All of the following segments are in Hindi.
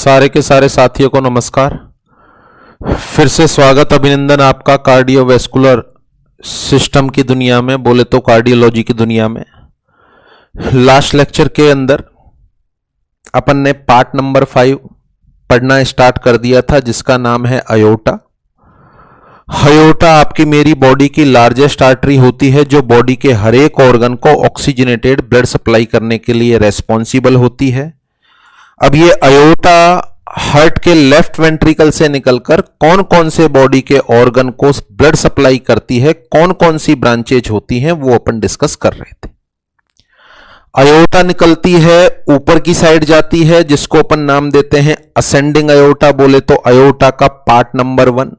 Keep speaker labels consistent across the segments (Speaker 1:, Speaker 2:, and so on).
Speaker 1: सारे के सारे साथियों को नमस्कार। फिर से स्वागत अभिनंदन आपका कार्डियोवैस्कुलर सिस्टम की दुनिया में, बोले तो कार्डियोलॉजी की दुनिया में। लास्ट लेक्चर के अंदर अपन ने पार्ट नंबर 5 पढ़ना स्टार्ट कर दिया था, जिसका नाम है अयोर्टा। अयोर्टा आपकी मेरी बॉडी की लार्जेस्ट आर्टरी होती है, जो बॉडी के हर एक ऑर्गन को ऑक्सीजनेटेड ब्लड सप्लाई करने के लिए रेस्पॉन्सिबल होती है। अब ये अयोर्टा हार्ट के लेफ्ट वेंट्रिकल से निकलकर कौन कौन से बॉडी के ऑर्गन को ब्लड सप्लाई करती है, कौन कौन सी ब्रांचेज होती हैं, वो अपन डिस्कस कर रहे थे। अयोर्टा निकलती है, ऊपर की साइड जाती है, जिसको अपन नाम देते हैं असेंडिंग अयोर्टा, बोले तो अयोर्टा का पार्ट नंबर 1।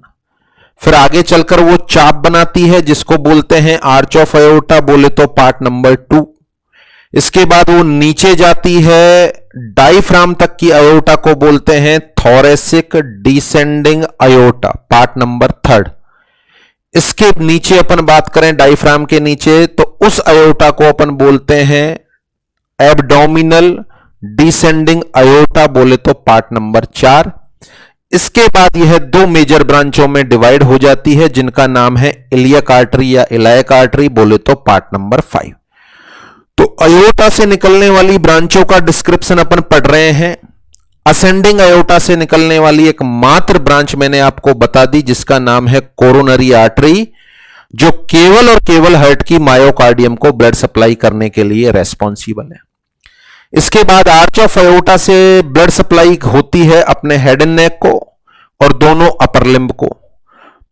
Speaker 1: फिर आगे चलकर वो चाप बनाती है, जिसको बोलते हैं आर्च ऑफ अयोर्टा, बोले तो पार्ट नंबर 2। इसके बाद वो नीचे जाती है, डायफ्राम तक की अयोर्टा को बोलते हैं थोरेसिक डिसेंडिंग अयोर्टा, पार्ट नंबर 3। इसके नीचे अपन बात करें डायफ्राम के नीचे, तो उस अयोर्टा को अपन बोलते हैं एब्डोमिनल डिसेंडिंग अयोर्टा, बोले तो पार्ट नंबर 4। इसके बाद यह 2 मेजर ब्रांचों में डिवाइड हो जाती है, जिनका नाम है इलियक आर्टरी या इलायक आर्टरी, बोले तो पार्ट नंबर 5। तो अयोर्टा से निकलने वाली ब्रांचों का डिस्क्रिप्शन अपन पढ़ रहे हैं। असेंडिंग अयोर्टा से निकलने वाली एक मात्र ब्रांच मैंने आपको बता दी, जिसका नाम है कोरोनरी आर्टरी, जो केवल और केवल हार्ट की मायोकार्डियम को ब्लड सप्लाई करने के लिए रेस्पॉन्सिबल है। इसके बाद आर्च ऑफ अयोर्टा से ब्लड सप्लाई होती है अपने हेड एंड नेक को और दोनों अपर लिम्ब को।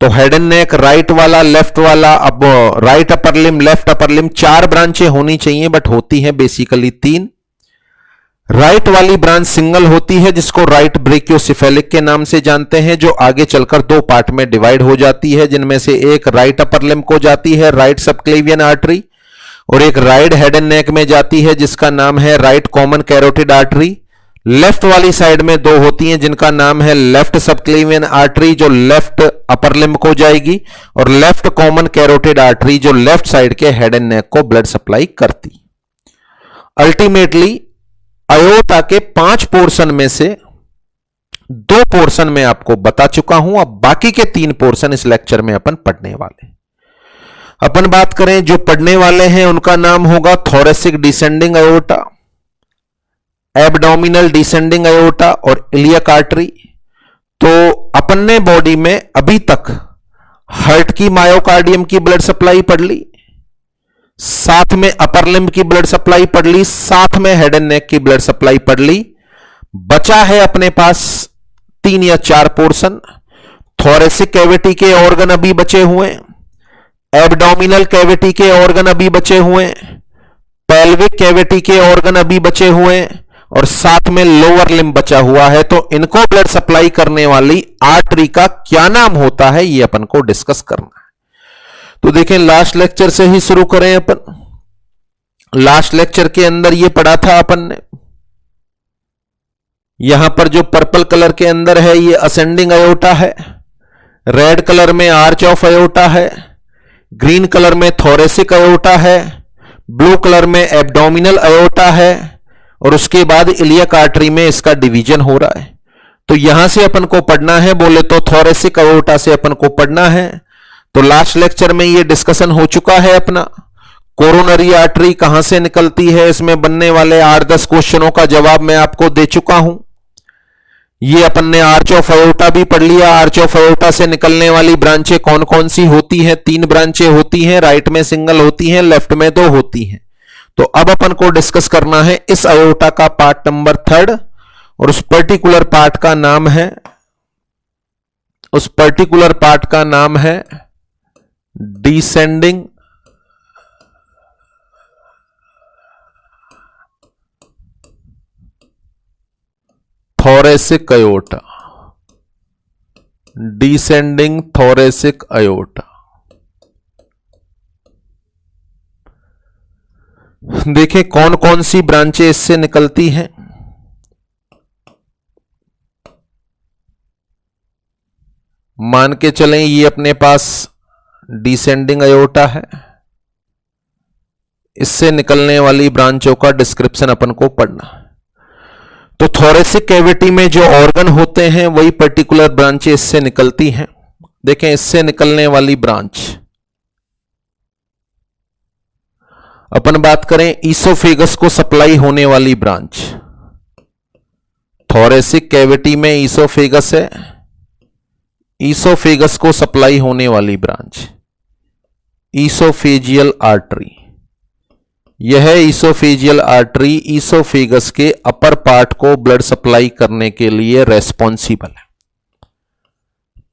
Speaker 1: तो हेड एंड नेक राइट वाला, लेफ्ट वाला, अब right upper limb, left upper limb, 4 ब्रांचें होनी चाहिए, बट होती हैं बेसिकली 3। राइट वाली ब्रांच सिंगल होती है, जिसको राइट ब्रेकियोसिफेलिक के नाम से जानते हैं, जो आगे चलकर 2 पार्ट में डिवाइड हो जाती है, जिनमें से एक राइट अपर लिम्ब को जाती है राइट सबक्लेवियन आर्टरी, और एक राइट हेड एंड नेक में जाती है, जिसका नाम है right common carotid artery. Left वाली साइड में 2 होती हैं, जिनका नाम है लेफ्ट सबक्लेवियन आर्टरी, जो लेफ्ट अपर लिम्ब को जाएगी, और लेफ्ट कॉमन कैरोटिड आर्टरी, जो लेफ्ट साइड के हेड एंड नेक को ब्लड सप्लाई करती। अल्टीमेटली अयोर्टा के 5 पोर्शन में से 2 पोर्शन में आपको बता चुका हूं, अब बाकी के 3 पोर्शन इस लेक्चर में अपन पढ़ने वाले। अपन बात करें जो पढ़ने वाले हैं, उनका नाम होगा थोरेसिक डिसेंडिंग अयोर्टा, एब्डोमिनल डिसेंडिंग अयोर्टा और इलियक आर्टरी। तो अपन ने बॉडी में अभी तक हार्ट की मायोकार्डियम की ब्लड सप्लाई पढ़ ली, साथ में अपर लिम्ब की ब्लड सप्लाई पढ़ ली, साथ में हेड एंड नेक की ब्लड सप्लाई पढ़ ली। बचा है अपने पास 3 या 4 पोर्शन। थोरेसिक कैविटी के ऑर्गन अभी बचे हुए, एब्डोमिनल कैविटी के ऑर्गन अभी बचे हुए, पेल्विक कैविटी के ऑर्गन अभी बचे हुए, और साथ में लोअर लिम्ब बचा हुआ है। तो इनको ब्लड सप्लाई करने वाली आर्टरी का क्या नाम होता है, ये अपन को डिस्कस करना है। तो देखें, लास्ट लेक्चर से ही शुरू करें अपन। लास्ट लेक्चर के अंदर ये पढ़ा था अपन ने, यहां पर जो पर्पल कलर के अंदर है ये असेंडिंग अयोर्टा है, रेड कलर में आर्च ऑफ अयोर्टा है, ग्रीन कलर में थोरेसिक अयोर्टा है, ब्लू कलर में एब्डोमिनल अयोर्टा है, और उसके बाद इलियक आर्टरी में इसका डिवीजन हो रहा है। तो यहां से अपन को पढ़ना है, बोले तो थोरेसिक अयोर्टा से अपन को पढ़ना है। तो लास्ट लेक्चर में ये डिस्कशन हो चुका है अपना, कोरोनरी आर्टरी कहां से निकलती है, इसमें बनने वाले 8-10 क्वेश्चनों का जवाब मैं आपको दे चुका हूं। ये अपन ने आर्च ऑफ अयोर्टा भी पढ़ लिया। आर्च ऑफ अयोर्टा से निकलने वाली ब्रांचें कौन कौन सी होती हैं? 3 ब्रांचें होती हैं, राइट में सिंगल होती हैं, लेफ्ट में 2 होती हैं। तो अब अपन को डिस्कस करना है इस अयोर्टा का पार्ट नंबर 3, और उस पर्टिकुलर पार्ट का नाम है डिसेंडिंग थोरेसिक अयोर्टा, डिसेंडिंग थोरेसिक अयोर्टा। देखें कौन कौन सी ब्रांचें इससे निकलती हैं। मान के चलें ये अपने पास डिसेंडिंग अयोर्टा है, इससे निकलने वाली ब्रांचों का डिस्क्रिप्शन अपन को पढ़ना है। तो थोरेसिक कैविटी में जो ऑर्गन होते हैं वही पर्टिकुलर ब्रांचें इससे निकलती हैं। देखें, इससे निकलने वाली ब्रांच, अपन बात करें ईसोफेगस को सप्लाई होने वाली ब्रांच, थोरेसिक कैविटी में ईसोफेगस है, ईसोफेगस को सप्लाई होने वाली ब्रांच ईसोफेजियल आर्टरी। यह ईसोफेजियल आर्टरी ईसोफेगस के अपर पार्ट को ब्लड सप्लाई करने के लिए रेस्पॉन्सिबल है।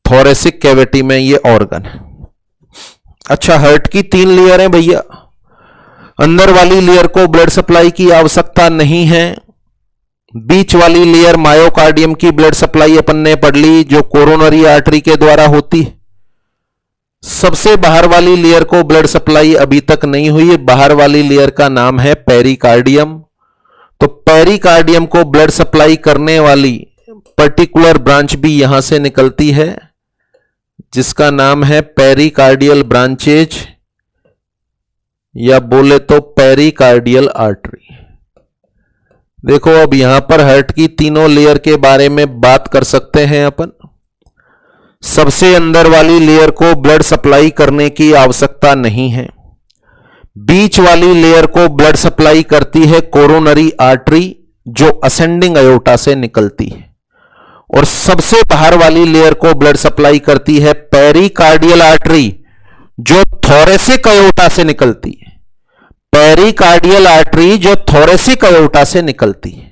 Speaker 1: थोरेसिक कैविटी में यह ऑर्गन है। अच्छा, हार्ट की 3 लेयर हैं भैया। अंदर वाली लेयर को ब्लड सप्लाई की आवश्यकता नहीं है। बीच वाली लेयर मायोकार्डियम की ब्लड सप्लाई अपन ने पढ़ ली, जो कोरोनरी आर्टरी के द्वारा होती है। सबसे बाहर वाली लेयर को ब्लड सप्लाई अभी तक नहीं हुई है। बाहर वाली लेयर का नाम है पेरिकार्डियम। तो पेरिकार्डियम को ब्लड सप्लाई करने वाली पर्टिकुलर ब्रांच भी यहां से निकलती है, जिसका नाम है पेरिकार्डियल ब्रांचेज, या बोले तो पेरिकार्डियल आर्टरी। देखो, अब यहां पर हार्ट की तीनों लेयर के बारे में बात कर सकते हैं अपन। सबसे अंदर वाली लेयर को ब्लड सप्लाई करने की आवश्यकता नहीं है। बीच वाली लेयर को ब्लड सप्लाई करती है कोरोनरी आर्टरी, जो असेंडिंग अयोटा से निकलती है। और सबसे बाहर वाली लेयर को ब्लड सप्लाई करती है पेरिकार्डियल आर्टरी, जो थोरेसिक अयोटा से निकलती है। पेरिकार्डियल आर्टरी जो थोरेसिक अयोटा से निकलती है।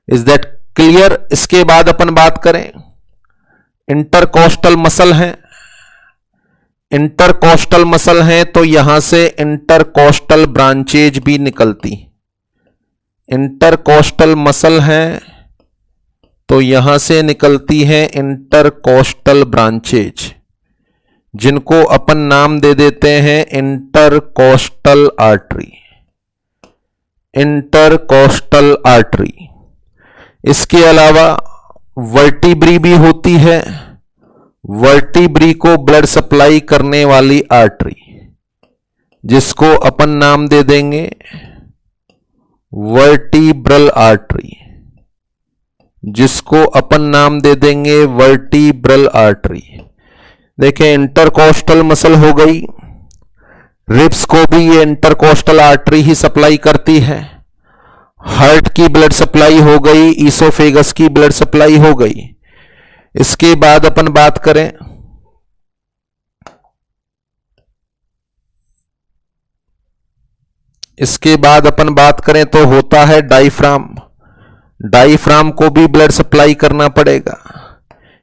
Speaker 1: Is that clear? इसके बाद अपन बात करें, इंटरकोस्टल मसल है। इंटरकोस्टल मसल है तो यहां से इंटरकोस्टल ब्रांचेज भी निकलती। इंटरकोस्टल मसल है तो यहां से निकलती है इंटरकोस्टल ब्रांचेज, जिनको अपन नाम दे देते हैं इंटरकोस्टल आर्टरी। Intercostal artery. इसके अलावा वर्टिब्री भी होती है। वर्टिब्री को ब्लड सप्लाई करने वाली आर्टरी, जिसको अपन नाम दे देंगे वर्टिब्रल आर्टरी, जिसको अपन नाम दे देंगे वर्टिब्रल आर्टरी। देखें, इंटरकोस्टल मसल हो गई। रिब्स को भी ये इंटरकोस्टल आर्टरी ही सप्लाई करती है। हार्ट की ब्लड सप्लाई हो गई, ईसोफेगस की ब्लड सप्लाई हो गई। इसके बाद अपन बात करें, तो होता है डायफ्राम। डायफ्राम को भी ब्लड सप्लाई करना पड़ेगा।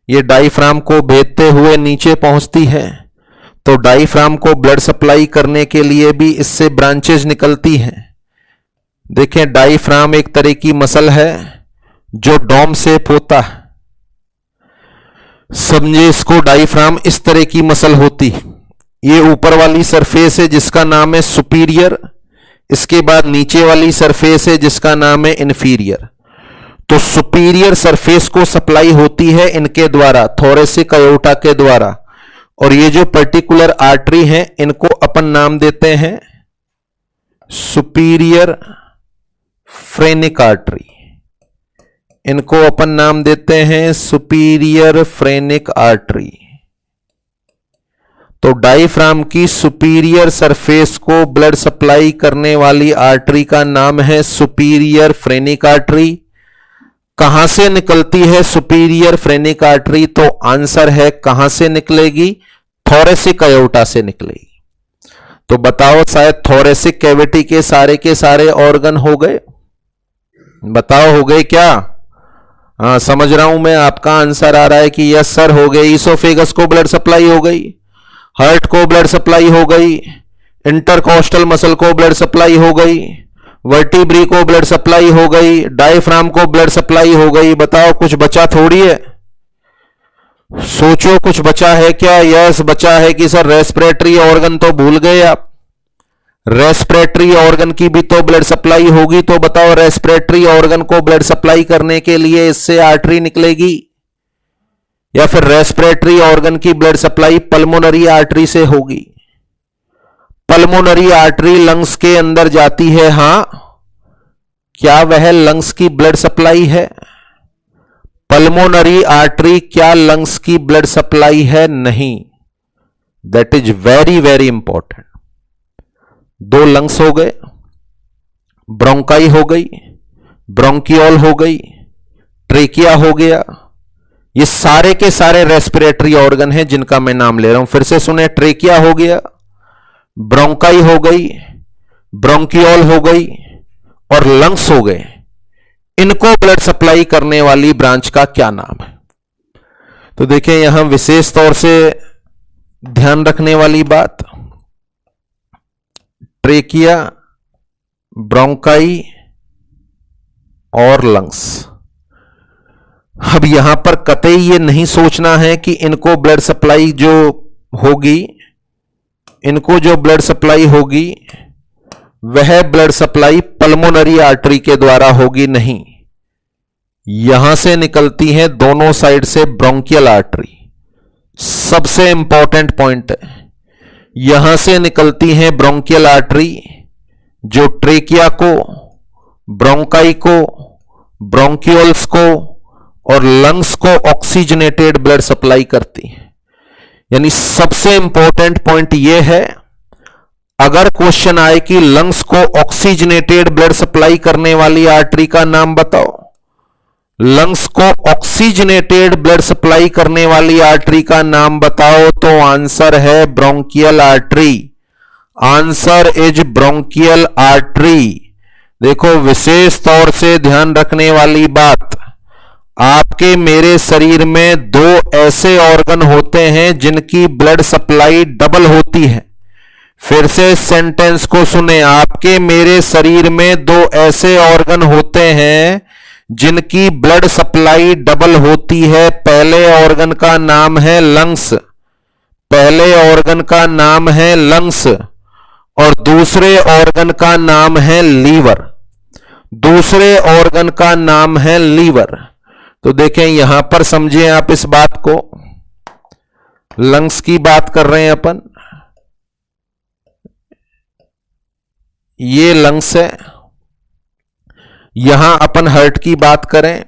Speaker 1: ये डायफ्राम को भेदते हुए नीचे पहुंचती है, तो डायफ्राम को ब्लड सप्लाई करने के लिए भी इससे ब्रांचेज निकलती हैं। देखें, डायफ्राम एक तरह की मसल है जो डोम शेप होता है। समझे इसको, डायफ्राम इस तरह की मसल होती। ये ऊपर वाली सरफेस है जिसका नाम है सुपीरियर, इसके बाद नीचे वाली सरफेस है जिसका नाम है इन्फीरियर। तो सुपीरियर सरफेस को सप्लाई होती है इनके द्वारा, थोरेसिक अयोटा के द्वारा। और ये जो पर्टिकुलर आर्टरी हैं, इनको अपन नाम देते हैं सुपीरियर फ्रेनिक आर्टरी। इनको अपन नाम देते हैं सुपीरियर फ्रेनिक आर्टरी। तो डायफ्राम की सुपीरियर सरफेस को ब्लड सप्लाई करने वाली आर्टरी का नाम है सुपीरियर फ्रेनिक आर्टरी। कहां से निकलती है सुपीरियर फ्रेनिक आर्टरी? तो आंसर है कहां से निकलेगी? थोरेसिक अयोटा से निकलेगी। तो बताओ, शायद थोरेसिक कैविटी के सारे ऑर्गन हो गए। बताओ, हो गए क्या? हाँ, समझ रहा हूं मैं, आपका आंसर आ रहा है कि यस सर हो गए। ईसोफेगस को ब्लड सप्लाई हो गई, हार्ट को ब्लड सप्लाई हो गई, इंटरकोस्टल मसल को ब्लड सप्लाई हो गई, वर्टिब्री को ब्लड सप्लाई हो गई, डायफ्राम को ब्लड सप्लाई हो गई। बताओ, कुछ बचा थोड़ी है? सोचो, कुछ बचा है क्या? यस, बचा है कि सर रेस्पिरेटरी ऑर्गन तो भूल गए आप। रेस्पिरेटरी ऑर्गन की भी तो ब्लड सप्लाई होगी। तो बताओ, रेस्पिरेटरी ऑर्गन को ब्लड सप्लाई करने के लिए इससे आर्टरी निकलेगी, या फिर रेस्पिरेटरी ऑर्गन की ब्लड सप्लाई पल्मोनरी आर्टरी से होगी? पल्मोनरी आर्टरी लंग्स के अंदर जाती है, हां। क्या वह लंग्स की ब्लड सप्लाई है? पल्मोनरी आर्टरी क्या लंग्स की ब्लड सप्लाई है? नहीं। That is very very important. दो लंग्स हो गए, ब्रोंकाई हो गई, ब्रोंकियोल हो गई, ट्रेकिया हो गया। ये सारे के सारे रेस्पिरेटरी ऑर्गन हैं जिनका मैं नाम ले रहा हूं। फिर से सुने, ट्रेकिया हो गया, ब्रोंकाई हो गई, ब्रोंकियोल हो गई और लंग्स हो गए। इनको ब्लड सप्लाई करने वाली ब्रांच का क्या नाम है? तो देखिए यहां विशेष तौर से ध्यान रखने वाली बात, ट्रेकिया, ब्रोंकाई और लंग्स। अब यहां पर कतई ये नहीं सोचना है कि इनको ब्लड सप्लाई जो होगी, इनको जो ब्लड सप्लाई होगी वह ब्लड सप्लाई पल्मोनरी आर्टरी के द्वारा होगी। नहीं, यहां से निकलती है दोनों साइड से ब्रोंकियल आर्टरी। सबसे इंपॉर्टेंट पॉइंट है, यहां से निकलती है ब्रोंकियल आर्टरी जो ट्रेकिया को, ब्रोंकाई को, ब्रोंकियोल्स को और लंग्स को ऑक्सीजनेटेड ब्लड सप्लाई करती है। यानी सबसे इंपॉर्टेंट पॉइंट यह है, अगर क्वेश्चन आए कि लंग्स को ऑक्सीजनेटेड ब्लड सप्लाई करने वाली आर्टरी का नाम बताओ, लंग्स को ऑक्सीजनेटेड ब्लड सप्लाई करने वाली आर्टरी का नाम बताओ, तो आंसर है bronchial artery. Answer is bronchial artery. देखो विशेष तौर से ध्यान रखने वाली बात, आपके मेरे शरीर में दो ऐसे ऑर्गन होते हैं जिनकी ब्लड सप्लाई डबल होती है। फिर से सेंटेंस को सुने, आपके मेरे शरीर में दो ऐसे ऑर्गन होते हैं जिनकी ब्लड सप्लाई डबल होती है। पहले ऑर्गन का नाम है लंग्स, पहले ऑर्गन का नाम है लंग्स और दूसरे ऑर्गन का नाम है लीवर। दूसरे ऑर्गन का नाम है लीवर। तो देखें यहां पर समझिए आप इस बात को, लंग्स की बात कर रहे हैं अपन, ये लंग्स है। यहां अपन हार्ट की बात करें,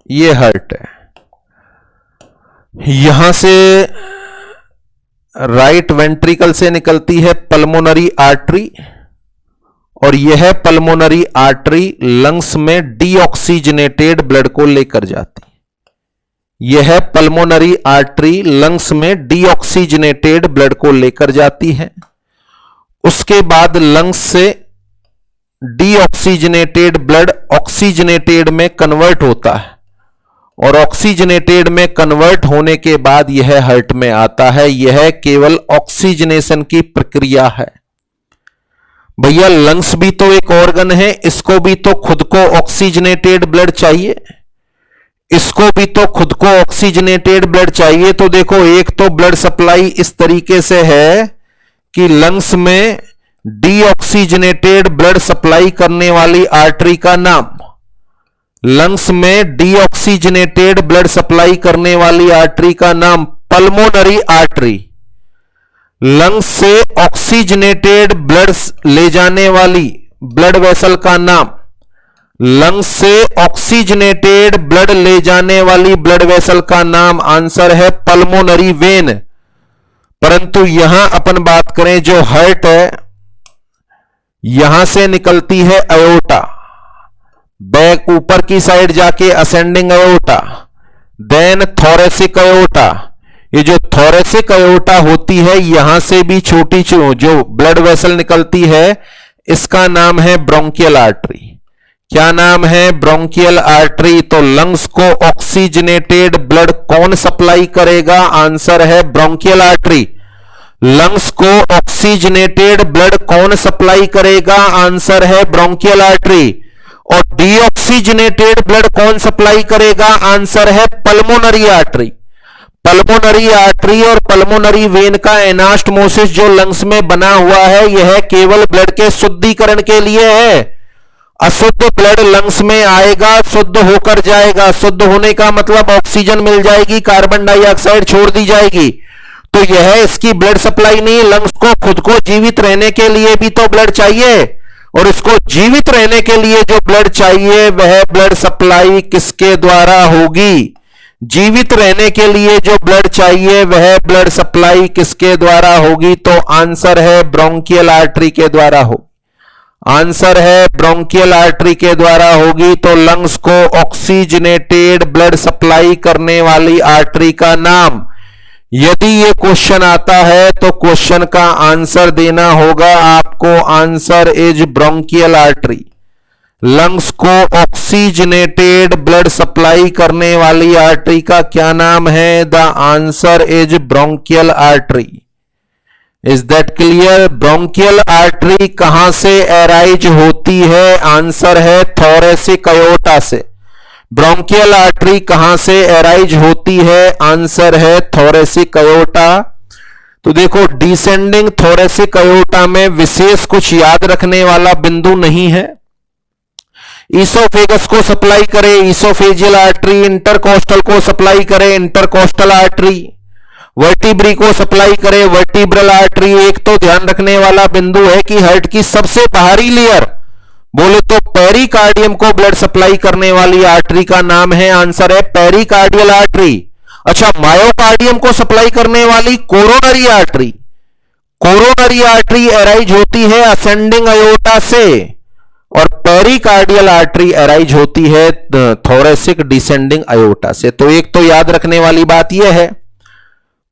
Speaker 1: ये हार्ट है। यहां से राइट वेंट्रिकल से निकलती है पल्मोनरी आर्टरी और यह पल्मोनरी आर्टरी लंग्स में डीऑक्सीजनेटेड ब्लड को लेकर जाती है। यह पल्मोनरी आर्टरी लंग्स में डीऑक्सीजनेटेड ब्लड को लेकर जाती है। उसके बाद लंग्स से डीऑक्सीजनेटेड ब्लड ऑक्सीजनेटेड में कन्वर्ट होता है और ऑक्सीजनेटेड में कन्वर्ट होने के बाद यह हार्ट में आता है। यह केवल ऑक्सीजनेशन की प्रक्रिया है। भैया लंग्स भी तो एक ऑर्गन है, इसको भी तो खुद को ऑक्सीजनेटेड ब्लड चाहिए, इसको भी तो खुद को ऑक्सीजनेटेड ब्लड चाहिए। तो देखो एक तो ब्लड सप्लाई इस तरीके से है कि लंग्स में डीऑक्सीजनेटेड ब्लड सप्लाई करने वाली आर्टरी का नाम, लंग्स में डीऑक्सीजनेटेड ब्लड सप्लाई करने वाली आर्टरी का नाम पल्मोनरी आर्टरी। लंग्स से ऑक्सीजनेटेड ब्लड ले जाने वाली ब्लड वेसल का नाम, लंग्स से ऑक्सीजनेटेड ब्लड ले जाने वाली ब्लड वेसल का नाम आंसर है पल्मोनरी वेन। परंतु यहां अपन बात करें जो हार्ट है, यहां से निकलती है अयोटा, बैक ऊपर की साइड जाके ascending aorta, then thoracic aorta. ये जो थोरेसिक अयोटा होती है यहां से भी छोटी जो ब्लड वेसल निकलती है, इसका नाम है ब्रोंकियल आर्टरी। क्या नाम है? Bronchial artery. तो लंग्स को ऑक्सीजनेटेड ब्लड कौन सप्लाई करेगा? आंसर है ब्रोंकियल आर्टरी। लंग्स को ऑक्सीजनेटेड ब्लड कौन सप्लाई करेगा? आंसर है ब्रोंकियल आर्टरी। और डीऑक्सीजनेटेड ब्लड कौन सप्लाई करेगा? आंसर है पल्मोनरी आर्टरी। पल्मोनरी आर्टरी और पल्मोनरी वेन का एनास्टमोसिस जो लंग्स में बना हुआ है, यह केवल ब्लड के शुद्धिकरण के लिए है। अशुद्ध ब्लड लंग्स में आएगा, शुद्ध होकर जाएगा। शुद्ध होने का मतलब ऑक्सीजन मिल जाएगी, कार्बन डाइऑक्साइड छोड़ दी जाएगी। तो यह इसकी ब्लड सप्लाई नहीं, लंग्स को खुद को जीवित रहने के लिए भी तो ब्लड चाहिए, और इसको जीवित रहने के लिए जो ब्लड चाहिए वह ब्लड सप्लाई किसके द्वारा होगी? जीवित रहने के लिए जो ब्लड चाहिए वह ब्लड सप्लाई किसके द्वारा होगी? तो आंसर है ब्रोंकियल आर्टरी के द्वारा हो। आंसर है ब्रोंकियल आर्टरी के द्वारा होगी। तो लंग्स को ऑक्सीजनेटेड ब्लड सप्लाई करने वाली आर्टरी का नाम, यदि ये क्वेश्चन आता है तो क्वेश्चन का आंसर देना होगा आपको, answer is bronchial artery. Lungs को ऑक्सीजनेटेड ब्लड सप्लाई करने वाली आर्टरी का क्या नाम है? The answer is bronchial artery. Is that clear? Bronchial artery कहां से एराइज होती है? आंसर है थोरेसिक अयोर्टा से। ब्रोंकियल आर्टरी कहां से एराइज होती है? आंसर है थोरेसिक अयोर्टा। तो देखो, डिसेंडिंग थोरेसिक अयोर्टा में विशेष कुछ याद रखने वाला बिंदु नहीं है। ईसोफेगस को सप्लाई करे ईसोफेजियल आर्टरी, इंटरकोस्टल को सप्लाई करे इंटरकोस्टल आर्टरी, वर्टिब्री को सप्लाई करे वर्टिब्रल आर्टरी। एक तो ध्यान रखने वाला बिंदु है कि हार्ट की सबसे बाहरी लेयर बोले तो पेरिकार्डियम को ब्लड सप्लाई करने वाली आर्टरी का नाम है, आंसर है पेरिकार्डियल आर्टरी। अच्छा, मायोकार्डियम को सप्लाई करने वाली coronary artery, coronary artery arise होती है असेंडिंग अयोर्टा से, और पेरिकार्डियल आर्टरी एराइज होती है थोरेसिक डिसेंडिंग अयोर्टा से। तो एक तो याद रखने वाली बात यह है।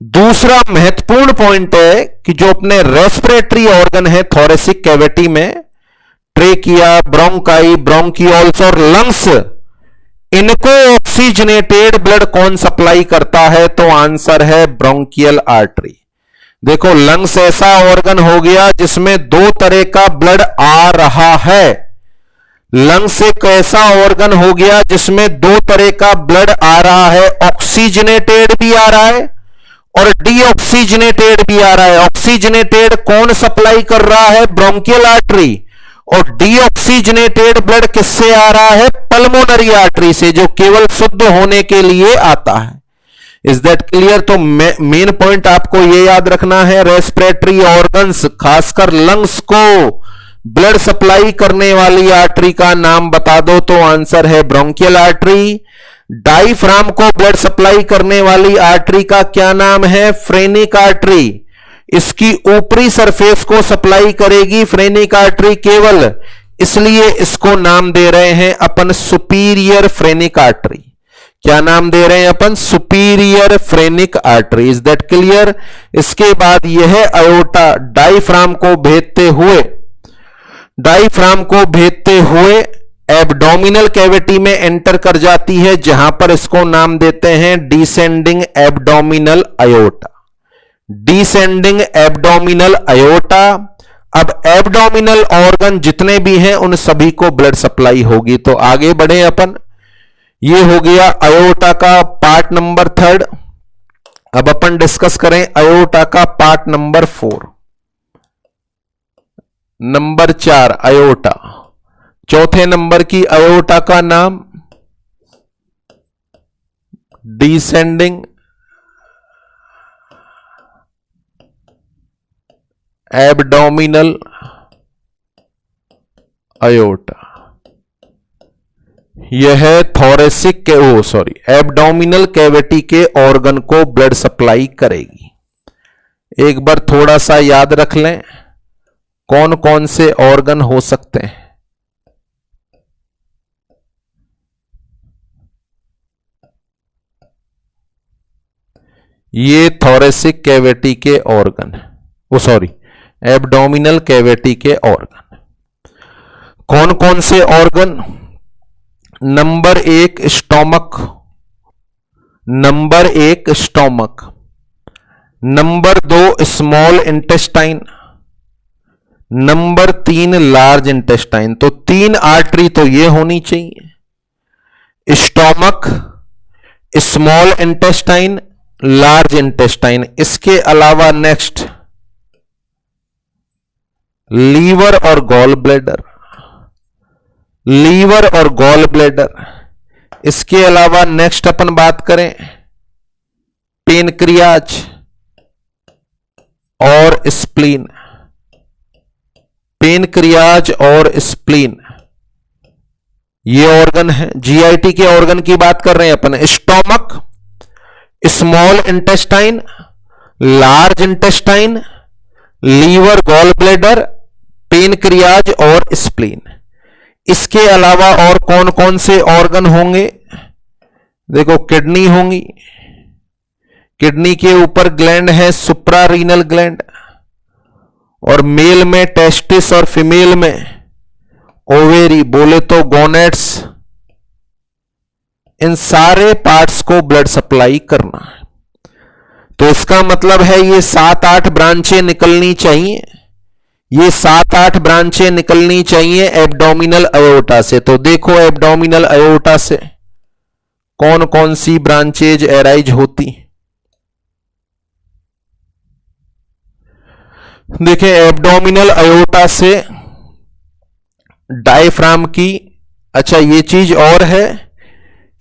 Speaker 1: दूसरा महत्वपूर्ण पॉइंट है कि जो अपने रेस्पिरेटरी ऑर्गन है थोरेसिक कैविटी में, ट्रेकिया, ब्रोंकाई, ब्रोंकियोल्स और लंग्स, इनको ऑक्सीजनेटेड ब्लड कौन सप्लाई करता है? तो आंसर है ब्रोंकियल आर्टरी। देखो, लंग्स ऐसा ऑर्गन हो गया जिसमें दो तरह का ब्लड आ रहा है। लंग्स एक ऐसा ऑर्गन हो गया जिसमें दो तरह का ब्लड आ रहा है, ऑक्सीजनेटेड भी आ रहा है और डीऑक्सीजनेटेड भी आ रहा है। ऑक्सीजनेटेड कौन सप्लाई कर रहा है? Bronchial artery. और डीऑक्सीजनेटेड ब्लड किससे आ रहा है? पल्मोनरी आर्टरी से, जो केवल शुद्ध होने के लिए आता है। Is that clear? तो मेन पॉइंट आपको यह याद रखना है, रेस्पिरेटरी ऑर्गन्स खासकर लंग्स को ब्लड सप्लाई करने वाली आर्टरी का नाम बता दो, तो आंसर है ब्रोंकियल आर्टरी। डायफ्राम को ब्लड सप्लाई करने वाली आर्टरी का क्या नाम है? Phrenic artery. इसकी ऊपरी सरफेस को सप्लाई करेगी फ्रेनिक आर्टरी केवल, इसलिए इसको नाम दे रहे हैं अपन सुपीरियर फ्रेनिक आर्टरी। क्या नाम दे रहे हैं अपन? Superior phrenic artery. Is that clear? इसके बाद यह अयोर्टा डायफ्राम को भेदते हुए एब्डोमिनल कैविटी में एंटर कर जाती है, जहां पर इसको नाम देते हैं descending abdominal aorta. Descending abdominal aorta. अब एब्डोमिनल ऑर्गन जितने भी हैं उन सभी को ब्लड सप्लाई होगी। तो आगे बढ़े अपन। ये हो गया अयोर्टा का पार्ट नंबर 3। अब अपन डिस्कस करें अयोर्टा का पार्ट नंबर 4। नंबर 4 अयोर्टा। चौथे नंबर की अयोर्टा का नाम डिसेंडिंग एब्डोमिनल अयोर्टा। यह थोरेसिक एब्डोमिनल कैविटी के ऑर्गन को ब्लड सप्लाई करेगी। एक बार थोड़ा सा याद रख लें, कौन कौन से ऑर्गन हो सकते हैं। ये थोरेसिक कैविटी के ऑर्गन, एब्डोमिनल कैविटी के ऑर्गन। कौन कौन से organ? Number 1 stomach, number 1 stomach, number 2 small intestine, number 3 large intestine. तो 3 आर्टरी तो ये होनी चाहिए, stomach, small intestine, large intestine. इसके अलावा नेक्स्ट लीवर और गॉल ब्लैडर, लीवर और गॉल ब्लैडर। इसके अलावा नेक्स्ट अपन बात करें पेनक्रियाज, और स्प्लीन, पेनक्रियाज और स्प्लीन, ये ऑर्गन है। जीआईटी के ऑर्गन की बात कर रहे हैं अपन। Stomach, small intestine, large intestine, liver, gall bladder, pancreas और स्प्लीन। इसके अलावा और कौन कौन से ऑर्गन होंगे? देखो, किडनी होंगी, किडनी के ऊपर ग्लैंड है सुप्रारीनल ग्लैंड, और मेल में टेस्टिस और फीमेल में ओवेरी, बोले तो गोनेट्स। इन सारे पार्ट्स को ब्लड सप्लाई करना है। तो इसका मतलब है ये 7-8 ब्रांचें निकलनी चाहिए, ये 7-8 ब्रांचें निकलनी चाहिए एब्डोमिनल अयोर्टा से। तो देखो, एब्डोमिनल अयोर्टा से कौन कौन सी ब्रांचेज एराइज होती। देखें, एब्डोमिनल अयोर्टा से डायफ्राम की, अच्छा ये चीज और है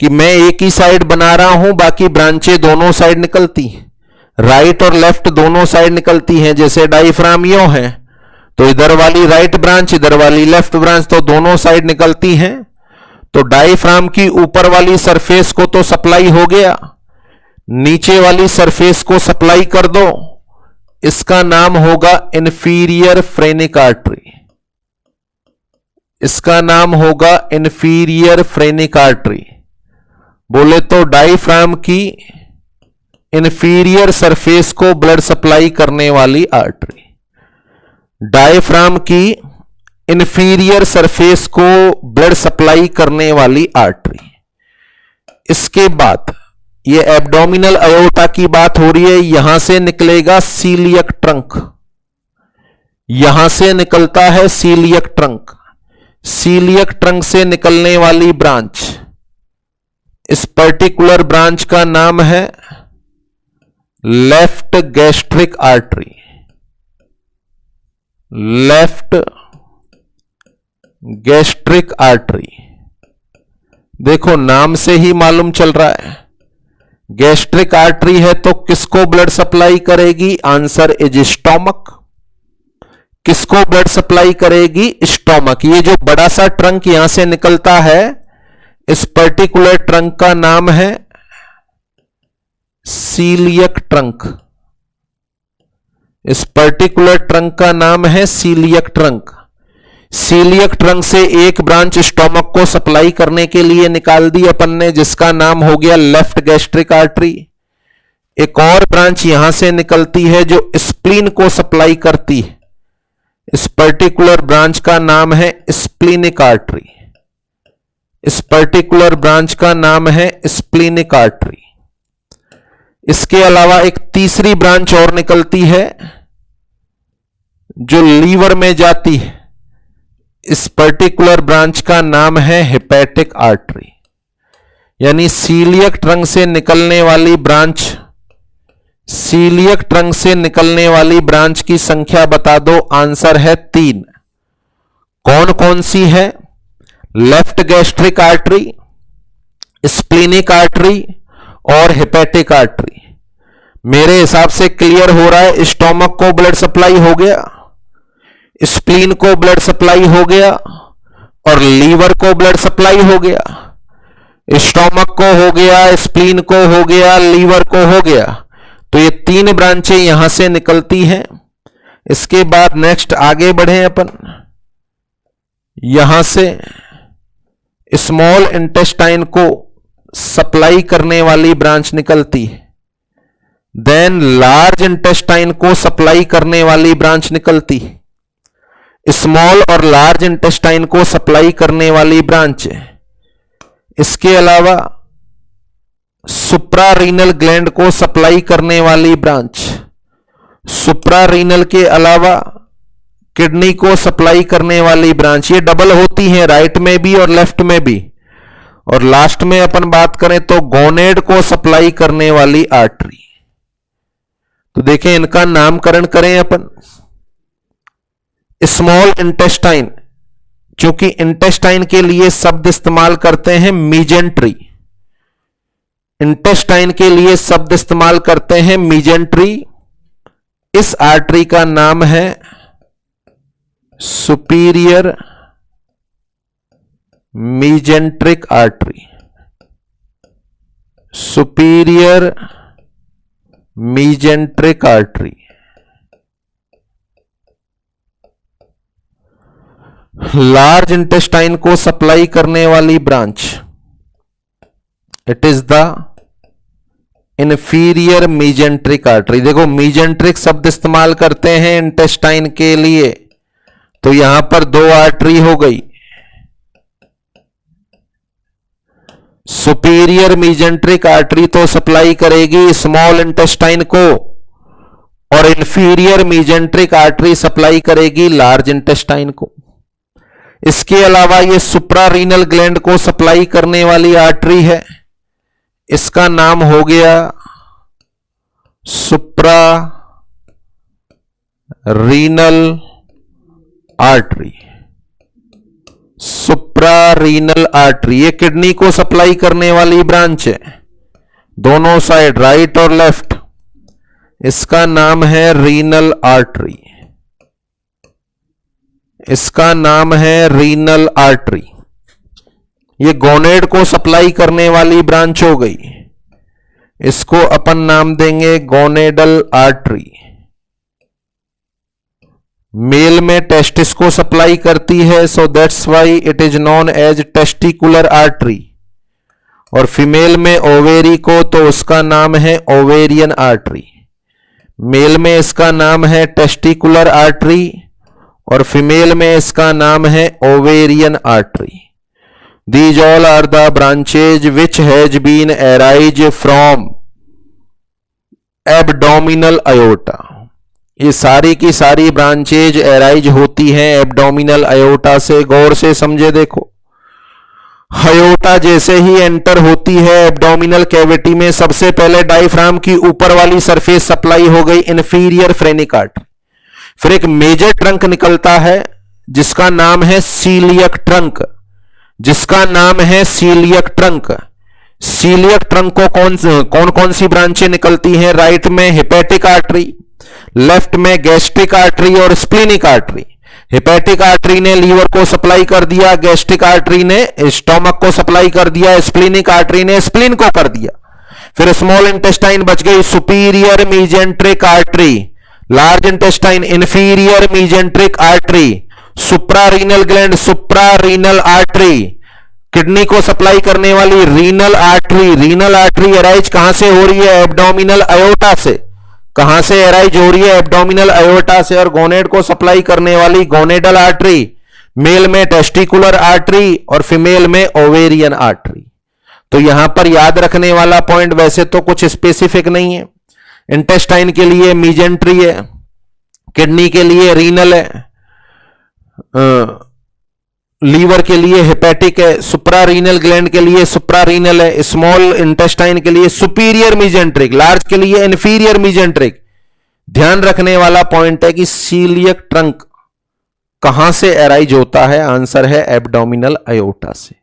Speaker 1: कि मैं एक ही साइड बना रहा हूं, बाकी ब्रांचें दोनों साइड निकलती, राइट और लेफ्ट दोनों साइड निकलती हैं। जैसे डायफ्राम यो है तो इधर वाली राइट ब्रांच, इधर वाली लेफ्ट ब्रांच, तो दोनों साइड निकलती हैं। तो डायफ्राम की ऊपर वाली सरफेस को तो सप्लाई हो गया, नीचे वाली सरफेस को सप्लाई कर दो, इसका नाम होगा इंफीरियर फ्रेनिक आर्टरी। इसका नाम होगा इंफीरियर फ्रेनिक आर्टरी। बोले तो डायफ्राम की इंफीरियर सरफेस को ब्लड सप्लाई करने वाली आर्टरी, डायफ्राम की इंफीरियर सरफेस को ब्लड सप्लाई करने वाली आर्टरी। इसके बाद ये एब्डोमिनल अयोर्टा की बात हो रही है, यहां से निकलेगा सीलियक ट्रंक, यहां से निकलता है सीलियक ट्रंक। सीलियक ट्रंक से निकलने वाली ब्रांच, इस पर्टिकुलर ब्रांच का नाम है left gastric artery. Left gastric artery, देखो नाम से ही मालूम चल रहा है गैस्ट्रिक आर्टरी है, तो किसको ब्लड सप्लाई करेगी? Answer is stomach. किसको ब्लड सप्लाई करेगी? स्टोमक। ये जो बड़ा सा ट्रंक यहां से निकलता है, इस पर्टिकुलर ट्रंक का नाम है सीलियक ट्रंक। इस पर्टिकुलर ट्रंक का नाम है सीलियक ट्रंक। सीलियक ट्रंक से एक ब्रांच स्टोमक को सप्लाई करने के लिए निकाल दी अपन ने, जिसका नाम हो गया लेफ्ट गैस्ट्रिक आर्टरी। एक और ब्रांच यहां से निकलती है जो स्प्लीन को सप्लाई करती है, इस पर्टिकुलर ब्रांच का नाम है स्प्लीनिक आर्टरी। इस पर्टिकुलर ब्रांच का नाम है स्प्लीनिक आर्टरी। इसके अलावा एक तीसरी ब्रांच और निकलती है जो लीवर में जाती है, इस पर्टिकुलर ब्रांच का नाम है हेपेटिक आर्टरी। यानी सीलियक ट्रंक से निकलने वाली ब्रांच, सीलियक ट्रंक से निकलने वाली ब्रांच की संख्या बता दो। आंसर है 3। कौन कौन सी है? Left gastric artery, splenic artery और हेपेटिक आर्टरी। मेरे हिसाब से क्लियर हो रहा है। स्टोमक को ब्लड सप्लाई हो गया, स्प्लीन को ब्लड सप्लाई हो गया और लीवर को ब्लड सप्लाई हो गया। स्टोमक को हो गया, स्प्लीन को हो गया, लीवर को हो गया। तो ये 3 ब्रांचें यहां से निकलती हैं। इसके बाद नेक्स्ट आगे बढ़े अपन, यहां से स्मॉल इंटेस्टाइन को सप्लाई करने वाली ब्रांच निकलती है, देन लार्ज इंटेस्टाइन को सप्लाई करने वाली ब्रांच निकलती है। स्मॉल और लार्ज इंटेस्टाइन को सप्लाई करने वाली ब्रांच है। इसके अलावा सुप्रारीनल ग्लैंड को सप्लाई करने वाली ब्रांच, सुप्रारीनल के अलावा किडनी को सप्लाई करने वाली ब्रांच। ये डबल होती हैं, राइट में भी और लेफ्ट में भी। और लास्ट में अपन बात करें तो गोनेड को सप्लाई करने वाली आर्टरी। तो देखें, इनका नामकरण करें अपन। स्मॉल इंटेस्टाइन, चूंकि इंटेस्टाइन के लिए शब्द इस्तेमाल करते हैं मीजेंट्री, इंटेस्टाइन के लिए शब्द इस्तेमाल करते हैं मीजेंट्री। इस आर्टरी का नाम है superior mesenteric artery. Superior mesenteric artery. Large intestine को सप्लाई करने वाली branch, it is the inferior mesenteric artery. देखो मीजेंट्रिक शब्द इस्तेमाल करते हैं इंटेस्टाइन के लिए, तो यहां पर दो आर्टरी हो गई। सुपीरियर मीजेंट्रिक आर्टरी तो सप्लाई करेगी स्मॉल इंटेस्टाइन को, और इंफीरियर मीजेंट्रिक आर्टरी सप्लाई करेगी लार्ज इंटेस्टाइन को। इसके अलावा ये सुप्रारीनल ग्लैंड को सप्लाई करने वाली आर्टरी है, इसका नाम हो गया supra renal artery. Suprarenal artery ये किडनी को सप्लाई करने वाली ब्रांच है, दोनों साइड राइट और लेफ्ट। इसका नाम है रीनल आर्टरी। इसका नाम है रीनल आर्टरी। ये गोनेड को सप्लाई करने वाली ब्रांच हो गई, इसको अपन नाम देंगे गोनेडल आर्टरी। मेल में टेस्टिस को सप्लाई करती है, so that's why it is known as testicular artery. और फीमेल में ओवेरी को, तो उसका नाम है ओवेरियन आर्टरी। मेल में इसका नाम है टेस्टिकुलर आर्टरी और फीमेल में इसका नाम है ovarian artery. These all are the branches which has been arise from abdominal aorta। ये सारी की सारी ब्रांचेज एराइज होती हैं एब्डोमिनल अयोटा से। गौर से समझे देखो, अयोटा जैसे ही एंटर होती है एब्डोमिनल कैविटी में, सबसे पहले डायफ्राम की ऊपर वाली सरफेस सप्लाई हो गई इंफीरियर फ्रेनिक आर्टरी। फिर एक मेजर ट्रंक निकलता है जिसका नाम है सीलियक ट्रंक, जिसका नाम है सीलियक ट्रंक। सीलियक ट्रंक को कौन कौन सी ब्रांचें निकलती हैं? राइट में हेपेटिक आर्टरी, लेफ्ट में गैस्ट्रिक आर्टरी और स्प्लीनिक आर्टरी। हेपेटिक आर्टरी ने लीवर को सप्लाई कर दिया, गैस्ट्रिक आर्टरी ने स्टोमक को सप्लाई कर दिया, स्प्लीनिक आर्टरी ने स्प्लीन को कर दिया। फिर स्मॉल इंटेस्टाइन बच गई superior mesenteric artery, large intestine inferior mesenteric artery, suprarenal gland suprarenal artery, kidney को सप्लाई करने वाली renal artery. Renal artery arise कहां से हो रही है? एब्डोमिनल अयोटा से। कहां से अराइज हो रही है? एब्डोमिनल अयोटा से। और गोनेड को सप्लाई करने वाली गोनेडल आर्टरी, मेल में टेस्टिकुलर आर्टरी और फीमेल में ओवेरियन आर्टरी। तो यहां पर याद रखने वाला पॉइंट, वैसे तो कुछ स्पेसिफिक नहीं है, इंटेस्टाइन के लिए मीजेंट्री है, किडनी के लिए रीनल है, लीवर के लिए हेपेटिक है, सुप्रारीनल ग्लैंड के लिए सुप्रारीनल है, स्मॉल इंटेस्टाइन के लिए सुपीरियर मीजेंट्रिक, लार्ज के लिए इंफीरियर मीजेंट्रिक। ध्यान रखने वाला पॉइंट है कि सीलियक ट्रंक कहां से अराइज होता है? आंसर है एब्डोमिनल अयोटा से।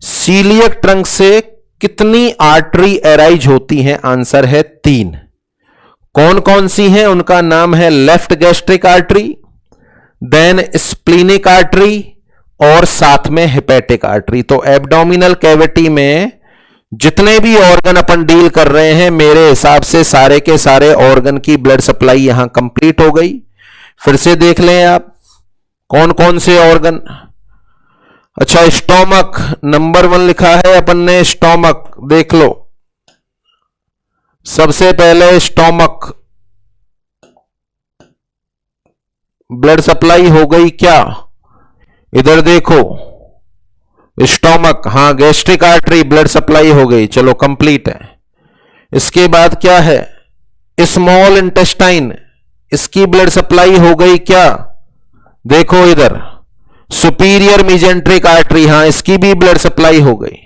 Speaker 1: सीलियक ट्रंक से कितनी आर्टरी अराइज होती हैं? आंसर है 3। कौन कौन सी हैं? उनका नाम है left gastric artery, then splenic artery और साथ में हेपेटिक आर्टरी। तो एब्डोमिनल कैविटी में जितने भी ऑर्गन अपन डील कर रहे हैं, मेरे हिसाब से सारे के सारे ऑर्गन की ब्लड सप्लाई यहां कंप्लीट हो गई। फिर से देख लें आप कौन कौन से ऑर्गन। अच्छा, स्टोमक नंबर 1 लिखा है अपन ने, स्टोमक देख लो। सबसे पहले स्टोमक ब्लड सप्लाई हो गई क्या? इधर देखो स्टोमक, हां गैस्ट्रिक आर्टरी ब्लड सप्लाई हो गई, चलो कंप्लीट है। इसके बाद क्या है? स्मॉल इंटेस्टाइन, इसकी ब्लड सप्लाई हो गई क्या? देखो इधर सुपीरियर मीजेंट्रिक आर्टरी, हां इसकी भी ब्लड सप्लाई हो गई।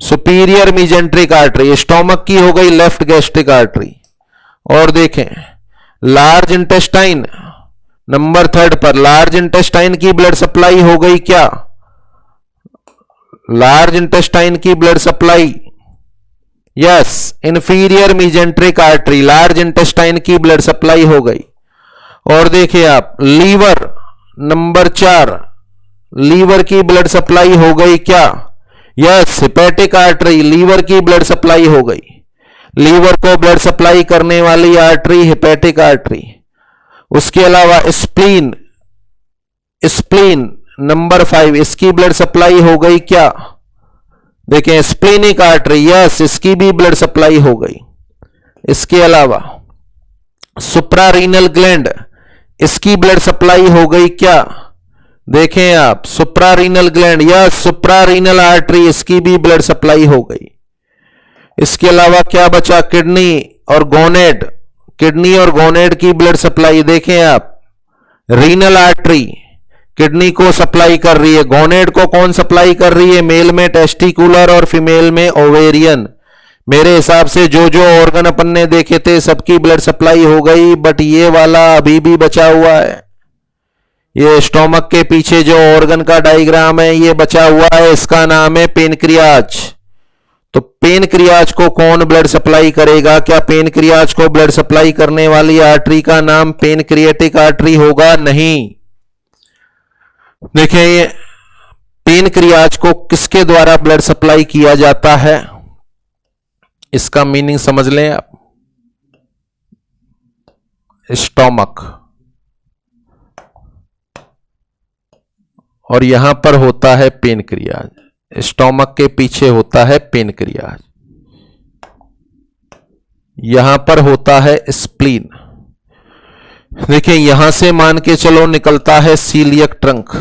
Speaker 1: सुपीरियर मीजेंट्रिक आर्टरी स्टोमक की हो गई, लेफ्ट गैस्ट्रिक आर्टरी। और देखें लार्ज इंटेस्टाइन नंबर 3 पर, लार्ज इंटेस्टाइन की ब्लड सप्लाई हो गई क्या? लार्ज इंटेस्टाइन की blood supply yes, inferior mesenteric artery, large intestine की ब्लड सप्लाई हो गई। और देखिए आप, लीवर नंबर 4, लीवर की ब्लड सप्लाई हो गई क्या? यस, हेपेटिक आर्टरी, लीवर की ब्लड सप्लाई हो गई। लीवर को ब्लड सप्लाई करने वाली आर्टरी हेपेटिक आर्टरी। उसके अलावा स्प्लीन, स्प्लीन नंबर 5, इसकी ब्लड सप्लाई हो गई क्या? देखें, स्प्लीनिक आर्टरी, यस, इसकी भी ब्लड सप्लाई हो गई। इसके अलावा सुप्रारीनल ग्लैंड, इसकी ब्लड सप्लाई हो गई क्या? देखें आप, suprarenal gland, yes, suprarenal artery, इसकी भी ब्लड सप्लाई हो गई। इसके अलावा क्या बचा? किडनी और गोनेड, किडनी और गोनेड की ब्लड सप्लाई। देखें आप, रीनल आर्टरी किडनी को सप्लाई कर रही है। गोनेड को कौन सप्लाई कर रही है? मेल में टेस्टिकुलर और फीमेल में ओवेरियन। मेरे हिसाब से जो जो ऑर्गन अपन ने देखे थे सबकी ब्लड सप्लाई हो गई, बट ये वाला अभी भी बचा हुआ है। ये स्टोमक के पीछे जो ऑर्गन का डायग्राम है ये बचा हुआ है, इसका नाम है पेनक्रियाज। तो पेनक्रियाज को कौन ब्लड सप्लाई करेगा? क्या पेनक्रियाज को ब्लड सप्लाई करने वाली आर्टरी का नाम पेनक्रिएटिक आर्टरी होगा? नहीं। देखिए, ये पेनक्रियाज को किसके द्वारा ब्लड सप्लाई किया जाता है, इसका मीनिंग समझ लें आप। स्टोमक, और यहां पर होता है पेनक्रियाज, स्टोमक के पीछे होता है पेनक्रियाज, यहां पर होता है स्प्लीन। देखिए, यहां से मान के चलो निकलता है सीलियक ट्रंक,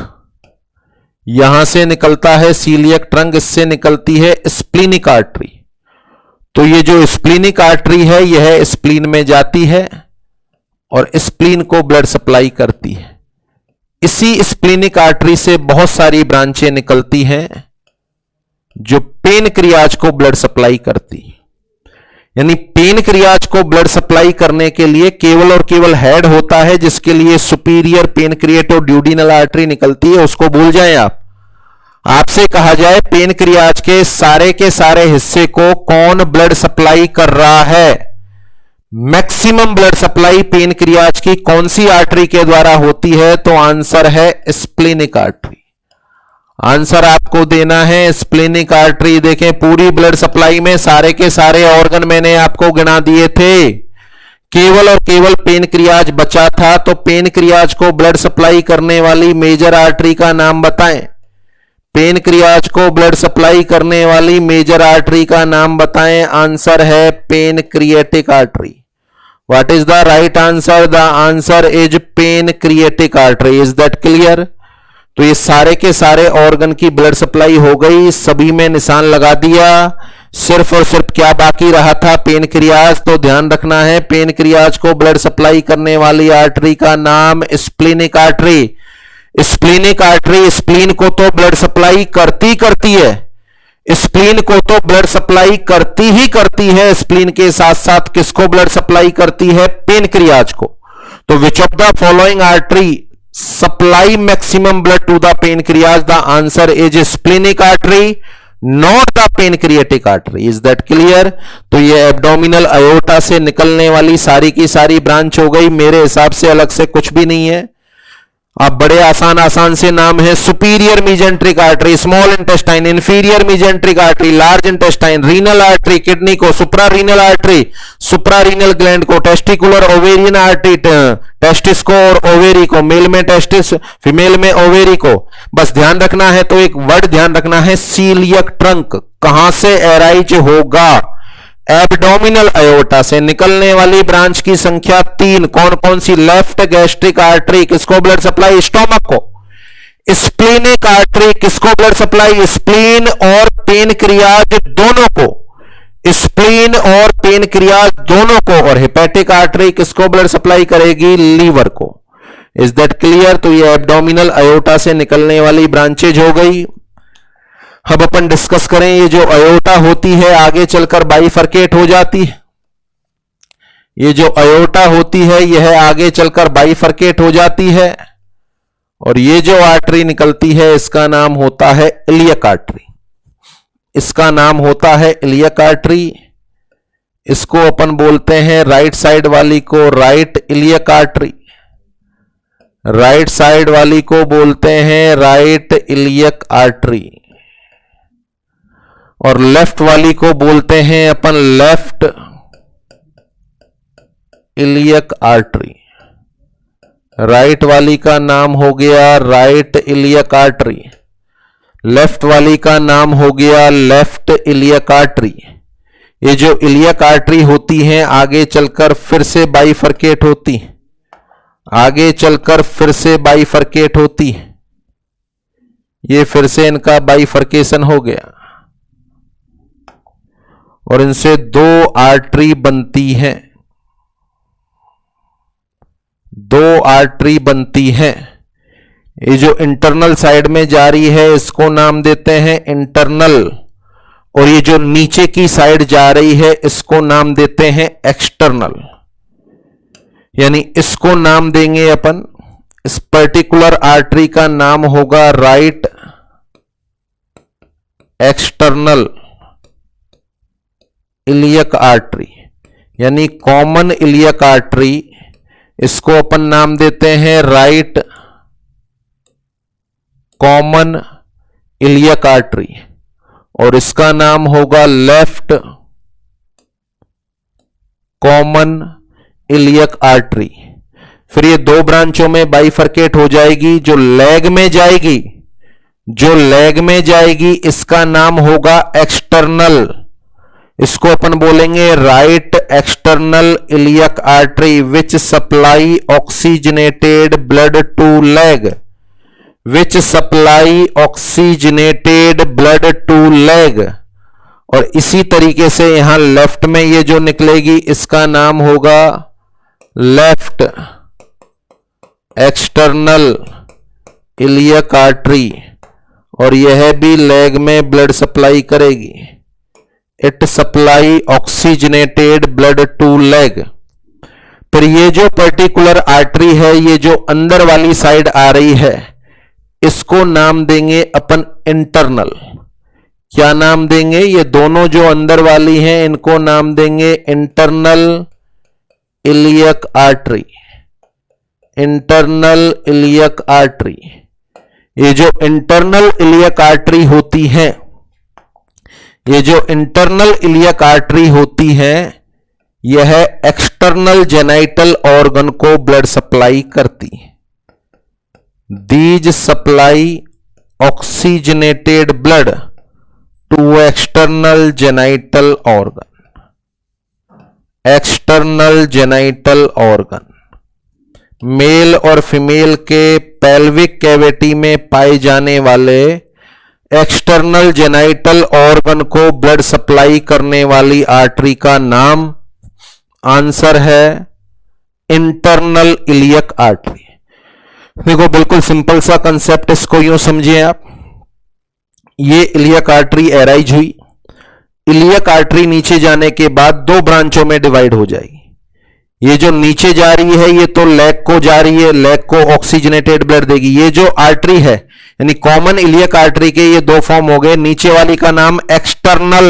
Speaker 1: यहां से निकलता है सीलियक ट्रंक, इससे निकलती है स्प्लीनिक आर्टरी। तो ये जो स्प्लीनिक आर्टरी है यह स्प्लीन में जाती है और स्प्लीन को ब्लड सप्लाई करती है। इसी स्प्लीनिक आर्टरी से बहुत सारी ब्रांचें निकलती हैं जो पेनक्रियाज को ब्लड सप्लाई करती है। यानी पेनक्रियाज को ब्लड सप्लाई करने के लिए केवल और केवल हेड होता है, जिसके लिए सुपीरियर पेनक्रिएटोड्यूडिनल आर्टरी निकलती है, उसको भूल जाएं आप। आपसे कहा जाए पेनक्रियाज के सारे हिस्से को कौन ब्लड सप्लाई कर रहा है, मैक्सिमम ब्लड सप्लाई पेनक्रियाज की कौन सी आर्टरी के द्वारा होती है, तो आंसर है स्प्लीनिक आर्टरी। आंसर आपको देना है स्प्लीनिक आर्टरी। देखें, पूरी ब्लड सप्लाई में सारे के सारे ऑर्गन मैंने आपको गिना दिए थे, केवल और केवल पेनक्रियाज बचा था। तो पेनक्रियाज को ब्लड सप्लाई करने वाली मेजर आर्टरी का नाम बताएं। पेनक्रियाज को ब्लड सप्लाई करने वाली मेजर आर्टरी का नाम बताएं। आंसर है pancreatic artery. What is the right answer? The answer is pancreatic artery. Is that clear? तो ये सारे के सारे ऑर्गन की ब्लड सप्लाई हो गई, सभी में निशान लगा दिया। सिर्फ और सिर्फ क्या बाकी रहा था? पेनक्रियाज। तो ध्यान रखना है, पेनक्रियाज को ब्लड सप्लाई करने वाली आर्टरी का नाम splenic artery. Splenic artery spleen को तो ब्लड सप्लाई करती है, स्प्लीन को तो ब्लड सप्लाई करती ही करती है। स्प्लीन के साथ साथ किसको ब्लड सप्लाई करती है? पेनक्रियाज को। तो which of the following artery supply maximum blood to the pancreas? The answer is splenic artery, not the pancreatic artery. Is that clear? तो ये एब्डोमिनल अयोर्टा से निकलने वाली सारी की सारी ब्रांच हो गई। मेरे हिसाब से अलग से कुछ भी नहीं है। अब बड़े आसान से नाम है superior mesenteric artery, small intestine, inferior mesenteric artery, large intestine, renal artery, kidney को, सुप्रारीनल आर्टरी, सुप्रारीनल ग्लैंड को, टेस्टिकुलर ओवेरियन आर्टरी, टेस्टिस को और ओवेरी को, मेल में टेस्टिस फीमेल में ओवेरी को। बस ध्यान रखना है, तो एक वर्ड ध्यान रखना है, सीलियक ट्रंक कहां से एराइज होगा? एब्डोमिनल अयोर्टा से। निकलने वाली ब्रांच की संख्या 3 कौन कौन सी? लेफ्ट गैस्ट्रिक आर्टरी किसको ब्लड सप्लाई? स्टोमक को। स्प्लीनिक आर्टरी किसको ब्लड सप्लाई? स्प्लीन और पेनक्रियाज दोनों को, स्प्लीन और पेनक्रियाज दोनों को। और हेपेटिक आर्टरी किसको ब्लड सप्लाई करेगी? लीवर को। Is that clear? तो ये एब्डोमिनल अयोर्टा से निकलने वाली ब्रांचेज हो गई। अब अपन डिस्कस करें, ये जो अयोर्टा होती है आगे चलकर बाइफरकेट हो जाती है। ये जो अयोर्टा होती है यह आगे चलकर बाइफरकेट हो जाती है, और ये जो आर्टरी निकलती है इसका नाम होता है इलियक आर्टरी। इसका नाम होता है इलियक आर्टरी। इसको अपन बोलते हैं राइट साइड वाली को right iliac artery, right side वाली को बोलते हैं राइट इलियक आर्टरी, और लेफ्ट वाली को बोलते हैं अपन लेफ्ट इलियक आर्टरी। राइट वाली का नाम हो गया राइट इलियक आर्टरी, लेफ्ट वाली का नाम हो गया लेफ्ट इलियक आर्टरी। ये जो इलियक आर्टरी होती है आगे चलकर फिर से बाइफरकेट होती, आगे चलकर फिर से बाइफरकेट होती, ये फिर से इनका बाइफरकेशन हो गया और इनसे दो आर्टरी बनती हैं, दो आर्टरी बनती हैं। ये जो इंटरनल साइड में जा रही है इसको नाम देते हैं इंटरनल, और ये जो नीचे की साइड जा रही है इसको नाम देते हैं एक्सटर्नल। यानी इसको नाम देंगे अपन, इस पर्टिकुलर आर्टरी का नाम होगा राइट एक्सटर्नल इलियक आर्टरी, यानी कॉमन इलियक आर्टरी। इसको अपन नाम देते हैं राइट कॉमन इलियक आर्टरी, और इसका नाम होगा लेफ्ट कॉमन इलियक आर्टरी। फिर ये दो ब्रांचों में बाइफरकेट हो जाएगी। जो लेग में जाएगी, जो लेग में जाएगी इसका नाम होगा एक्सटर्नल, इसको अपन बोलेंगे right external iliac artery which supply oxygenated blood to leg, which supply oxygenated blood to leg. और इसी तरीके से यहां लेफ्ट में ये जो निकलेगी इसका नाम होगा लेफ्ट एक्सटर्नल इलियक आर्टरी, और यह भी लेग में ब्लड सप्लाई करेगी। It supply oxygenated blood to leg. फिर ये जो पर्टिकुलर आर्टरी है, ये जो अंदर वाली साइड आ रही है, इसको नाम देंगे अपन इंटरनल। क्या नाम देंगे? ये दोनों जो अंदर वाली हैं इनको नाम देंगे internal iliac artery, internal iliac artery. ये जो इंटरनल इलियक आर्टरी होती है, ये जो इंटरनल इलियक आर्टरी होती है, यह एक्सटर्नल जेनाइटल ऑर्गन को ब्लड सप्लाई करती है। These supply oxygenated blood to external genital organ, external genital organ. Male और फीमेल के पेल्विक कैविटी में पाए जाने वाले एक्सटर्नल जेनाइटल ऑर्गन को ब्लड सप्लाई करने वाली आर्टरी का नाम, आंसर है इंटरनल इलियक आर्टरी। देखो बिल्कुल सिंपल सा कंसेप्ट, इसको यूं समझिए आप। ये इलियक आर्टरी एराइज हुई, इलियक आर्टरी नीचे जाने के बाद दो ब्रांचों में डिवाइड हो जाएगी। ये जो नीचे जा रही है ये तो लेग को जा रही है, लेग को ऑक्सीजनेटेड ब्लड देगी। ये जो आर्टरी है यानी कॉमन इलियक आर्टरी के ये दो फॉर्म हो गए। नीचे वाली का नाम एक्सटर्नल,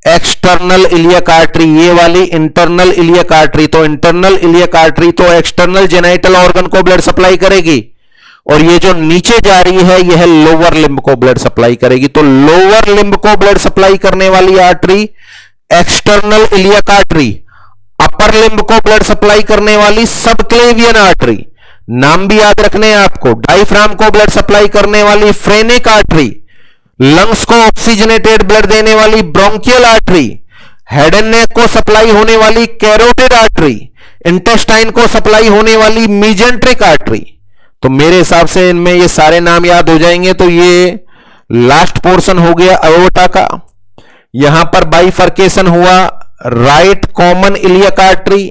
Speaker 1: एक्सटर्नल इलियक आर्टरी, ये वाली इंटरनल इलियक आर्टरी। तो इंटरनल इलियक आर्टरी तो एक्सटर्नल जेनाइटल ऑर्गन को ब्लड सप्लाई करेगी, और ये जो नीचे जा रही है यह लोअर लिम्ब को ब्लड सप्लाई करेगी। तो लोअर लिम्ब को ब्लड सप्लाई करने वाली artery external iliac artery, upper limb को ब्लड सप्लाई करने वाली सबक्लेवियन आर्टरी, नाम भी याद रखने हैं आपको। डायफ्राम को ब्लड सप्लाई करने वाली फ्रेनिक आर्टरी, लंग्स को ऑक्सीजनेटेड ब्लड देने वाली bronchial artery, head and neck को सप्लाई होने वाली कैरोटिड आर्टरी, इंटेस्टाइन को सप्लाई होने वाली मीजेंट्रिक आर्टरी। तो मेरे हिसाब से इनमें ये सारे नाम याद हो जाएंगे। तो ये लास्ट पोर्शन हो गया अयोर्टा का। यहां पर बाइफर्केशन हुआ, right common iliac artery,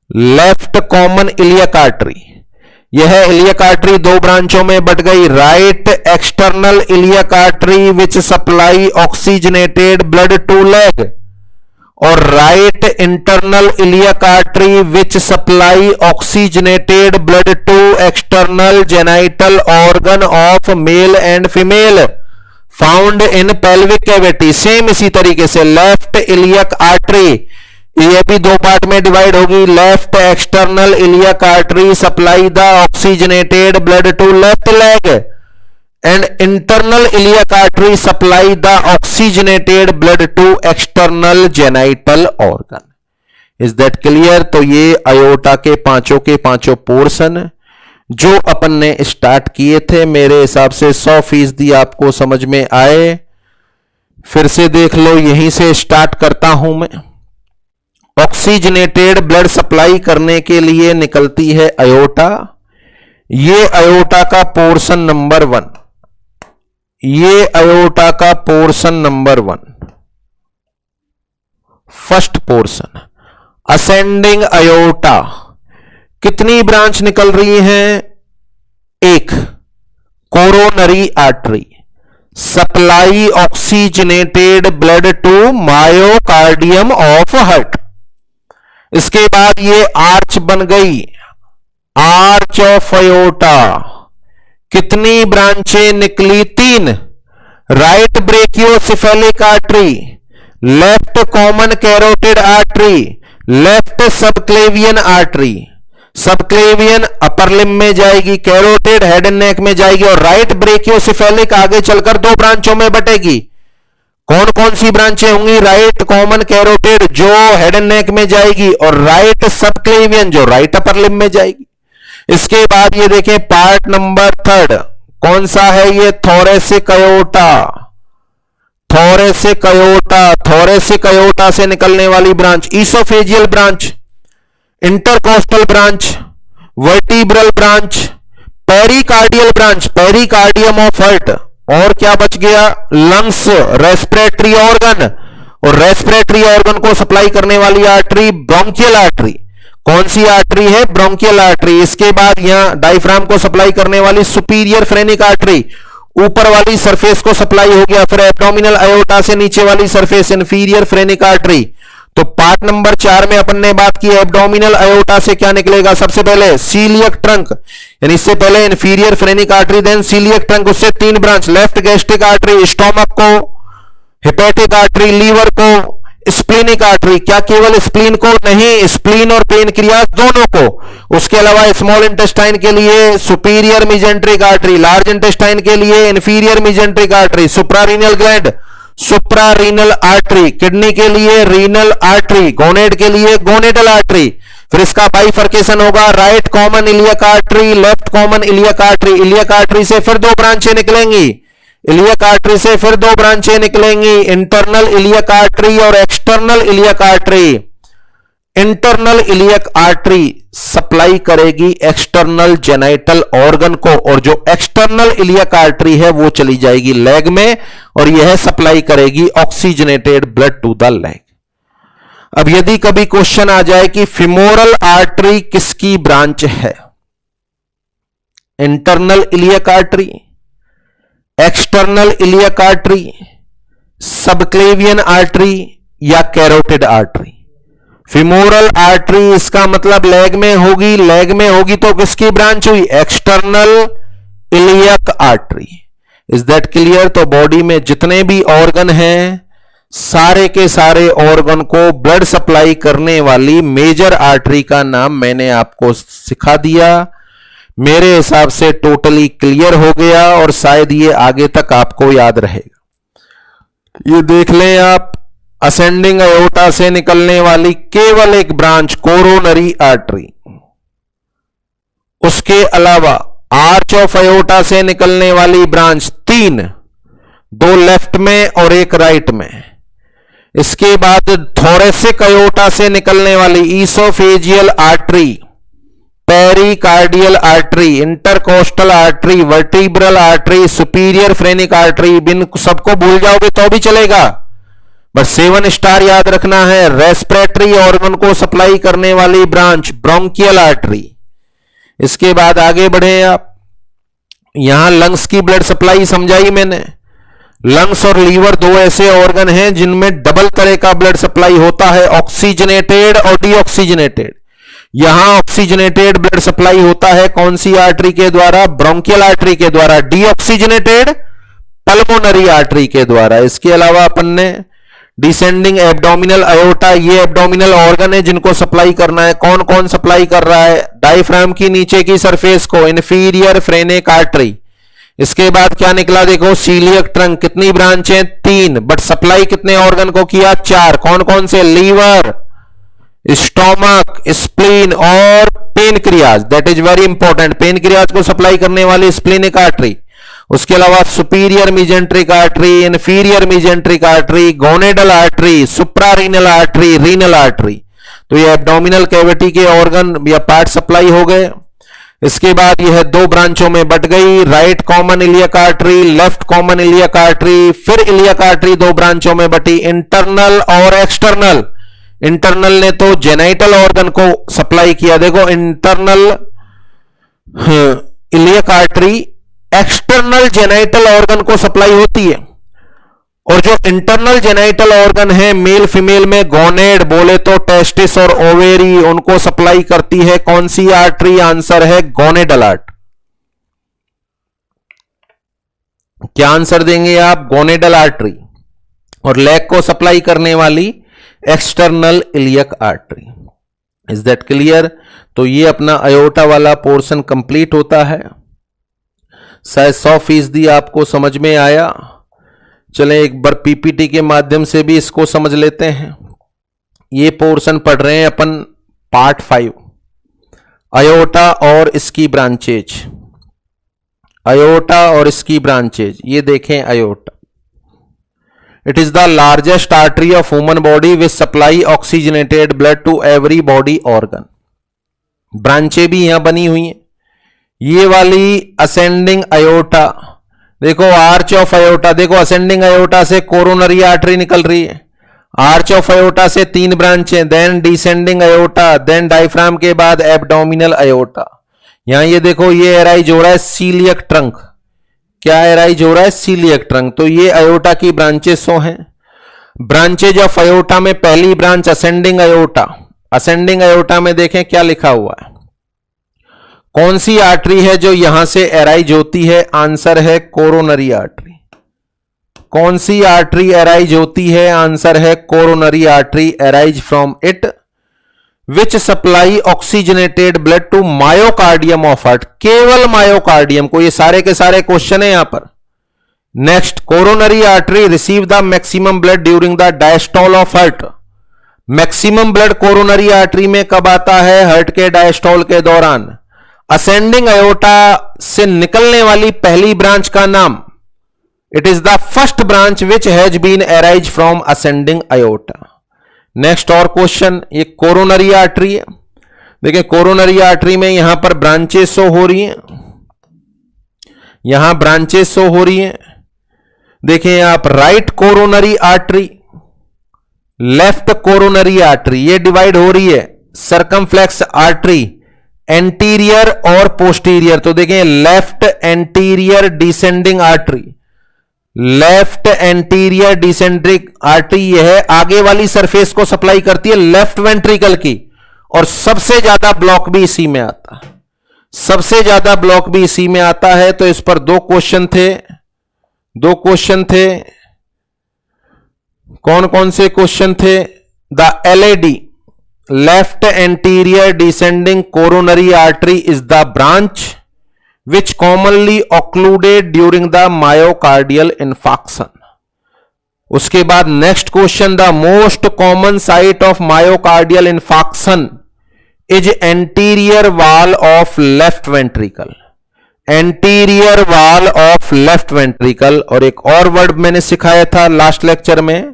Speaker 1: left common iliac artery. यह इलियक आर्टरी दो ब्रांचों में बट गई, right external iliac artery which supply oxygenated blood to leg, और right internal iliac artery which supply oxygenated blood to external genital organ of male and female. Found in pelvic cavity. Same इसी तरीके से लेफ्ट इलियक आर्टरी, ये भी दो पार्ट में डिवाइड होगी। Left external iliac artery supply the oxygenated blood to left leg and internal iliac artery supply the oxygenated blood to external genital organ. Is that clear? तो ये अयोटा के पांचों पोर्शन जो अपन ने स्टार्ट किए थे, मेरे हिसाब से 100% आपको समझ में आए। फिर से देख लो, यहीं से स्टार्ट करता हूं मैं। ऑक्सीजनेटेड ब्लड सप्लाई करने के लिए निकलती है अयोटा। ये अयोटा का पोर्शन नंबर 1, ये अयोटा का portion number 1, first portion ascending aorta. कितनी ब्रांच निकल रही हैं? एक। Coronary artery supply oxygenated blood to myocardium of heart. इसके बाद ये आर्च बन गई, आर्च ऑफ अयोटा। कितनी ब्रांचें निकली? 3। Right brachiocephalic artery, left common carotid artery, left subclavian artery. Subclavian upper limb में जाएगी, कैरोटिड हेड एंड नेक में जाएगी, और राइट ब्रेकियोसेफेलिक आगे चलकर 2 ब्रांचों में बटेगी। कौन कौन सी ब्रांचें होंगी? राइट कॉमन कैरोटिड जो हेड एंड नेक में जाएगी, और राइट सबक्लेवियन जो राइट अपर लिम्ब में जाएगी। इसके बाद ये देखें पार्ट नंबर 3 कौन सा है? ये thoracic aorta. Thoracic aorta, thoracic aorta से निकलने वाली branch oesophageal branch, intercostal branch, vertebral branch, pericardial branch, pericardium of heart, और क्या बच गया? लंग्स, रेस्पिरेटरी ऑर्गन, और रेस्पिरेटरी ऑर्गन को सप्लाई करने वाली आर्टरी ब्रोंकियल आर्टरी। कौन सी आर्टरी है? Bronchial artery. इसके बाद यहां डायफ्राम को सप्लाई करने वाली सुपीरियर फ्रेनिक आर्टरी, ऊपर वाली सरफेस को सप्लाई हो गया। फिर एब्डोमिनल अयोटा से नीचे वाली सरफेस इंफीरियर फ्रेनिक आर्टरी। तो पार्ट नंबर 4 में अपन ने बात की एब्डोमिनल अयोटा से क्या निकलेगा? सबसे पहले सीलियक ट्रंक, यानी इससे पहले inferior phrenic artery, then coeliac trunk, उससे 3 branch, left gastric artery, stomach को, हेपेटिक आर्टरी, लीवर को, स्प्लीनिक आर्टरी। क्या केवल स्प्लीन को? नहीं, स्प्लीन और पेनक्रियास दोनों को। उसके अलावा स्मॉल इंटेस्टाइन के लिए superior mesenteric artery, large intestine के लिए inferior mesenteric artery, suprarenal gland, suprarenal artery, kidney के लिए रीनल आर्टरी, गोनेड के लिए गोनेडल आर्टरी। फिर इसका बाइफर्केशन होगा, right common iliac artery, left common iliac artery. Iliac artery से फिर 2 ब्रांचें निकलेंगी, इलियक आर्टरी से फिर 2 ब्रांचें निकलेंगी, इंटरनल इलियक आर्टरी और external iliac artery. Internal iliac artery supply करेगी एक्सटर्नल जेनाइटल ऑर्गन को, और जो एक्सटर्नल इलियक आर्टरी है वो चली जाएगी लेग में, और यह सप्लाई करेगी oxygenated blood to the leg. अब यदि कभी क्वेश्चन आ जाए कि फीमोरल आर्टरी किसकी ब्रांच है? Internal iliac artery, external iliac artery, subclavian artery या कैरोटिड आर्टरी? फीमोरल आर्टरी इसका मतलब लेग में होगी, लेग में होगी तो किसकी ब्रांच हुई? External iliac artery. Is that clear? तो बॉडी में जितने भी ऑर्गन हैं, सारे के सारे ऑर्गन को ब्लड सप्लाई करने वाली मेजर आर्टरी का नाम मैंने आपको सिखा दिया। मेरे हिसाब से टोटली क्लियर हो गया, और शायद ये आगे तक आपको याद रहेगा। ये देख लें आप, असेंडिंग अयोटा से निकलने वाली केवल एक ब्रांच कोरोनरी आर्टरी, उसके अलावा आर्च ऑफ अयोटा से निकलने वाली ब्रांच 3, 2 लेफ्ट में और 1 राइट में। इसके बाद थोरेसिक अयोटा से निकलने वाली oesophageal artery, pericardial artery, intercostal artery, vertebral artery, superior phrenic artery. बिन सबको भूल जाओगे तो भी चलेगा, बस 7 स्टार याद रखना है। रेस्पिरेटरी ऑर्गन को सप्लाई करने वाली ब्रांच ब्रोंकियल आर्टरी। इसके बाद आगे बढ़े आप, यहां लंग्स की ब्लड सप्लाई समझाई मैंने। लंग्स और लीवर 2 ऐसे ऑर्गन हैं जिनमें डबल तरह का ब्लड सप्लाई होता है, ऑक्सीजनेटेड और डीऑक्सीजनेटेड। यहां ऑक्सीजनेटेड ब्लड सप्लाई होता है कौन सी आर्टरी के द्वारा? ब्रोंकियल आर्टरी के द्वारा। डीऑक्सीजनेटेड पल्मोनरी आर्टरी के द्वारा। इसके अलावा अपन ने डिसेंडिंग एब्डोमिनल अयोटा, ये एब्डोमिनल ऑर्गन है जिनको सप्लाई करना है। कौन कौन सप्लाई कर रहा है? डायफ्राम की नीचे की सरफेस को इंफीरियर फ्रेनेक आर्टरी। इसके बाद क्या निकला देखो, सीलियक ट्रंक। कितनी ब्रांच है? 3, बट सप्लाई कितने ऑर्गन को किया? 4। कौन कौन से? लीवर, स्टोमक, स्प्लीन और pancreas. That is very important. Pancreas को सप्लाई करने वाली स्प्लीनिक आर्टरी। उसके अलावा superior mesenteric artery, inferior mesenteric artery, gonadal artery, suprarenal artery, renal artery. तो ये एब्डोमिनल कैविटी के ऑर्गन या पार्ट सप्लाई हो गए। इसके बाद यह 2 ब्रांचों में बट गई, right common iliac artery, left common iliac artery. फिर इलियक आर्टरी 2 ब्रांचों में बटी, इंटरनल और एक्सटर्नल। इंटरनल ने तो जेनाइटल ऑर्गन को सप्लाई किया। देखो internal iliac artery external genital organ को सप्लाई होती है, और जो इंटरनल जेनाइटल ऑर्गन है मेल फीमेल में गोनेड बोले तो टेस्टिस और ओवेरी, उनको सप्लाई करती है कौन सी आर्टरी? आंसर है गोनेडल आर्टरी। क्या आंसर देंगे आप? Gonadal artery. और लेग को सप्लाई करने वाली external iliac artery. Is that clear? तो ये अपना अयोटा वाला पोर्शन कंप्लीट होता है। शायद 100% आपको समझ में आया। चलें एक बार पीपीटी के माध्यम से भी इसको समझ लेते हैं। ये पोर्शन पढ़ रहे हैं अपन पार्ट 5, अयोटा और इसकी ब्रांचेज। अयोटा और इसकी ब्रांचेज, ये देखें aorta. It is the largest artery of human body which supply oxygenated blood to every body organ. ब्रांचें भी यहां बनी हुई हैं। ये वाली असेंडिंग अयोटा, देखो आर्च ऑफ अयोटा, देखो असेंडिंग अयोटा से कोरोनरी आर्टरी निकल रही है। आर्च ऑफ अयोटा से 3 ब्रांचें, then descending aorta, then diaphragm के बाद एब्डोमिनल अयोटा। यहां ये देखो ये एराइज हो रहा है सीलियक ट्रंक। क्या एराइज हो रहा है? Coeliac trunk. तो ये अयोटा की ब्रांचेस सो हैं। ब्रांचेज ऑफ अयोटा में पहली branch ascending aorta. Ascending aorta में देखें क्या लिखा हुआ है, कौन सी आर्टरी है जो यहां से एराइज होती है? आंसर है कोरोनरी आर्टरी। कौन सी आर्टरी एराइज होती है? आंसर है coronary artery arise from it which supply oxygenated blood to myocardium of heart. केवल मायोकार्डियम को, ये सारे के सारे क्वेश्चन है यहां पर। Next, coronary artery receive the maximum blood during the diastole of heart. Maximum blood coronary artery में कब आता है? हार्ट के डायस्टोल के दौरान। असेंडिंग अयोटा से निकलने वाली पहली ब्रांच का नाम, it is the first branch which has been arise from ascending aorta. Next और क्वेश्चन, ये कोरोनरी आर्टरी है। देखिए कोरोनरी आर्टरी में यहां पर ब्रांचेस शो हो रही हैं, यहां ब्रांचेस शो हो रही हैं। देखिए आप right coronary artery, left coronary artery, ये डिवाइड हो रही है। सर्कमफ्लेक्स आर्टरी एंटीरियर और पोस्टीरियर। तो देखें left anterior descending artery, left anterior descending artery यह आगे वाली सरफेस को सप्लाई करती है लेफ्ट वेंट्रिकल की, और सबसे ज्यादा ब्लॉक भी इसी में आता है। सबसे ज्यादा ब्लॉक भी इसी में आता है। तो इस पर 2 क्वेश्चन थे। 2 क्वेश्चन थे। कौन कौन से क्वेश्चन थे? The LAD left anterior descending coronary artery is the branch which commonly occluded during the myocardial infarction। उसके बाद next question, the most common site of myocardial infarction is anterior wall of left ventricle. Anterior wall of left ventricle. और एक और वर्ड मैंने सिखाया था लास्ट लेक्चर में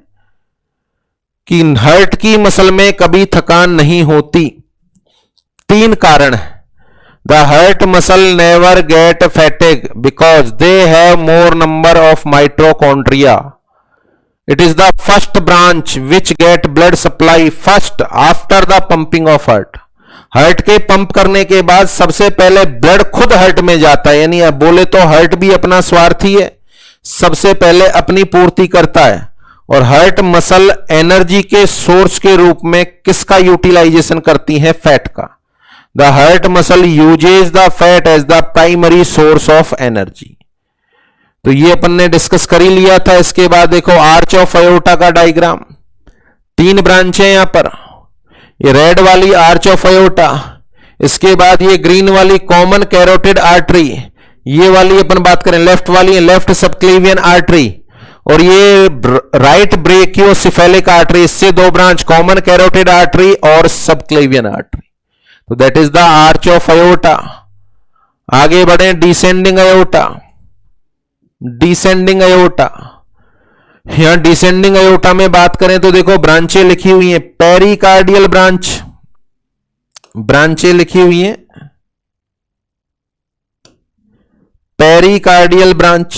Speaker 1: कि हार्ट की मसल में कभी थकान नहीं होती। 3 कारण है। The heart muscle never get fatigue because they have more number of mitochondria. It is the first branch which get blood supply first after the pumping of heart. Heart के पंप करने के बाद सबसे पहले ब्लड खुद हार्ट में जाता है। यानी अब बोले तो हार्ट भी अपना स्वार्थी है, सबसे पहले अपनी पूर्ति करता है। और हार्ट मसल एनर्जी के सोर्स के रूप में किसका यूटिलाइजेशन करती है? फैट का। The heart muscle uses the fat as the primary source of energy. तो ये अपन ने डिस्कस कर ही लिया था। इसके बाद देखो आर्च ऑफ अयोर्टा का डायग्राम, 3 ब्रांच है यहां पर, ये रेड वाली आर्च ऑफ अयोर्टा, इसके बाद ये ग्रीन वाली कॉमन कैरोटिड आर्टरी, ये वाली अपन बात करें लेफ्ट वाली लेफ्ट सबक्लेवियन आर्टरी, और ये राइट ब्रेकियोसेफेलिक आर्टरी, इससे 2 ब्रांच कॉमन कैरोटिड आर्टरी और सबक्लेवियन आर्टरी। तो that is the arch of aorta. आगे बढ़े, डिसेंडिंग अयोर्टा। डिसेंडिंग अयोर्टा, यहां डिसेंडिंग अयोर्टा में बात करें तो देखो ब्रांचें लिखी हुई हैं, पेरिकार्डियल ब्रांच, ब्रांचें लिखी हुई हैं, पेरिकार्डियल ब्रांच,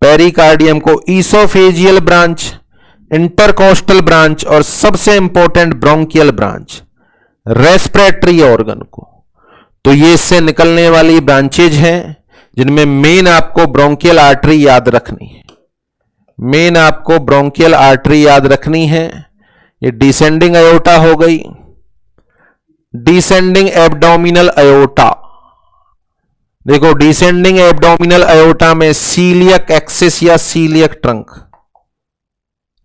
Speaker 1: पेरिकार्डियम को ईसोफेजियल ब्रांच, इंटरकोस्टल ब्रांच, और सबसे important bronchial branch, respiratory organ को। तो ये इससे निकलने वाली ब्रांचेज हैं जिनमें मेन आपको ब्रोंकियल आर्टरी याद रखनी है, मेन आपको ब्रोंकियल आर्टरी याद रखनी है। ये डिसेंडिंग अयोर्टा हो गई। डिसेंडिंग एब्डोमिनल अयोर्टा, देखो डिसेंडिंग एब्डोमिनल अयोर्टा में सीलियक एक्सिस या सीलियक ट्रंक,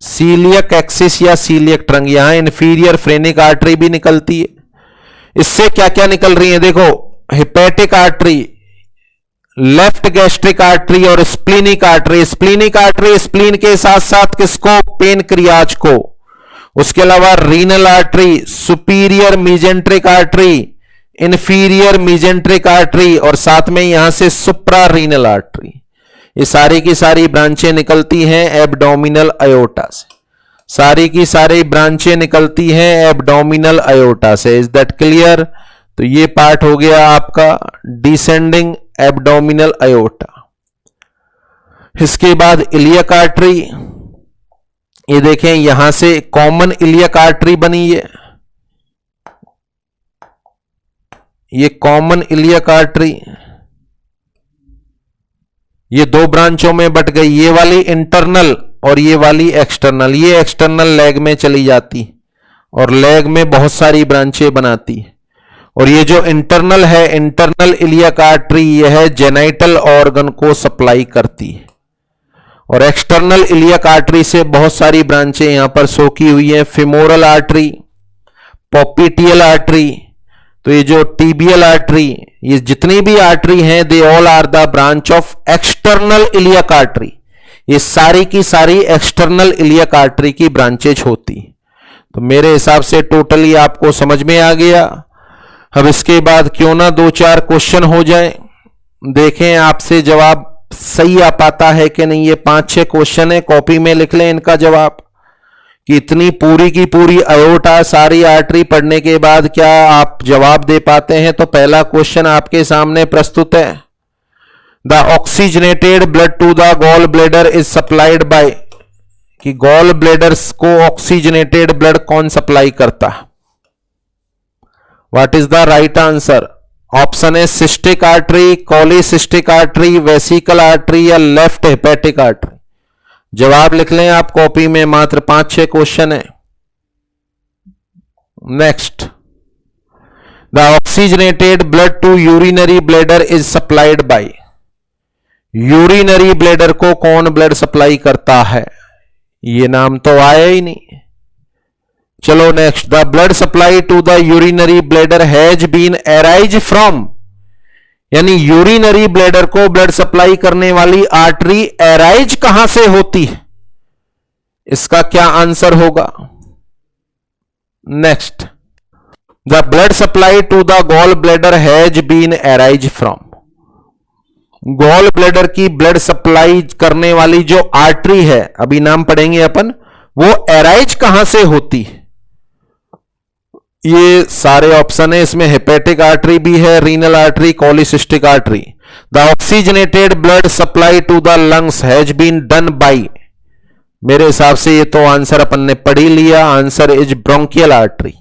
Speaker 1: सीलियक एक्सिस या सीलियक ट्रंक, यहां इंफीरियर फ्रेनिक आर्टरी भी निकलती है। इससे क्या क्या निकल रही है देखो, hepatic artery, left gastric artery और splenic artery. Splenic artery spleen के साथ साथ किसको, पेनक्रियाज को। उसके अलावा renal artery, superior mesenteric artery, inferior mesenteric artery, और साथ में यहां से सुप्रा रीनल आर्टरी। ये सारी की सारी ब्रांचें निकलती हैं एब्डोमिनल अयोर्टा से, सारी की सारी ब्रांचें निकलती हैं एब्डोमिनल अयोर्टा से। Is that clear? तो ये पार्ट हो गया आपका डिसेंडिंग एब्डोमिनल अयोर्टा। इसके बाद इलियक आर्टरी, ये देखें यहां से कॉमन इलियक आर्टरी बनी है, ये कॉमन इलियक आर्टरी, ये 2 ब्रांचों में बट गई, ये वाली इंटरनल और ये वाली एक्सटर्नल। ये एक्सटर्नल लेग में चली जाती और लेग में बहुत सारी ब्रांचें बनाती है, और ये जो इंटरनल है, इंटरनल इलियक आर्टरी, यह है जेनाइटल ऑर्गन को सप्लाई करती है। और एक्सटर्नल इलियक आर्टरी से बहुत सारी ब्रांचें यहां पर शो की हुई है, फिमोरल आर्टरी, पॉपिटियल आर्टरी। तो ये जो टीबियल आर्टरी, ये जितनी भी आर्टरी हैं, they all are the branch of external iliac artery. ये सारी की सारी एक्सटर्नल इलियक आर्टरी की ब्रांचेज होती। तो मेरे हिसाब से टोटली आपको समझ में आ गया। अब इसके बाद क्यों ना 2-4 क्वेश्चन हो जाए, देखें आपसे जवाब सही आ पाता है कि नहीं। ये 5-6 क्वेश्चन है, कॉपी में लिख लें इनका जवाब, कि इतनी पूरी की पूरी अयोर्टा सारी आर्टरी पढ़ने के बाद क्या आप जवाब दे पाते हैं। तो पहला क्वेश्चन आपके सामने प्रस्तुत है, the oxygenated blood to the gall bladder is supplied by, कि गॉल ब्लैडर्स को ऑक्सीजनेटेड ब्लड कौन सप्लाई करता है। What is the right answer? Option है cystic artery, cholecystic artery, vesical artery या लेफ्ट हेपेटिक आर्टरी। जवाब लिख लें आप कॉपी में, मात्र 5-6 क्वेश्चन है। Next, the oxygenated blood to urinary bladder is supplied by, urinary bladder को कौन ब्लड सप्लाई करता है। ये नाम तो आया ही नहीं। चलो next, the blood supply to the urinary bladder has been arise from, यानी यूरिनरी ब्लैडर को ब्लड सप्लाई करने वाली आर्टरी अराइज कहां से होती है, इसका क्या आंसर होगा। Next, the blood supply to the gall bladder has been arise from, gall bladder की ब्लड सप्लाई करने वाली जो आर्टरी है, अभी नाम पढ़ेंगे अपन, वो अराइज कहां से होती है। ये सारे ऑप्शन है, इसमें हेपेटिक आर्टरी भी है, renal artery, cholecystic artery. The oxygenated blood supply to the lungs has been done by, मेरे हिसाब से ये तो आंसर अपन ने पढ़ ही लिया, आंसर इज ब्रोंकियल आर्टरी।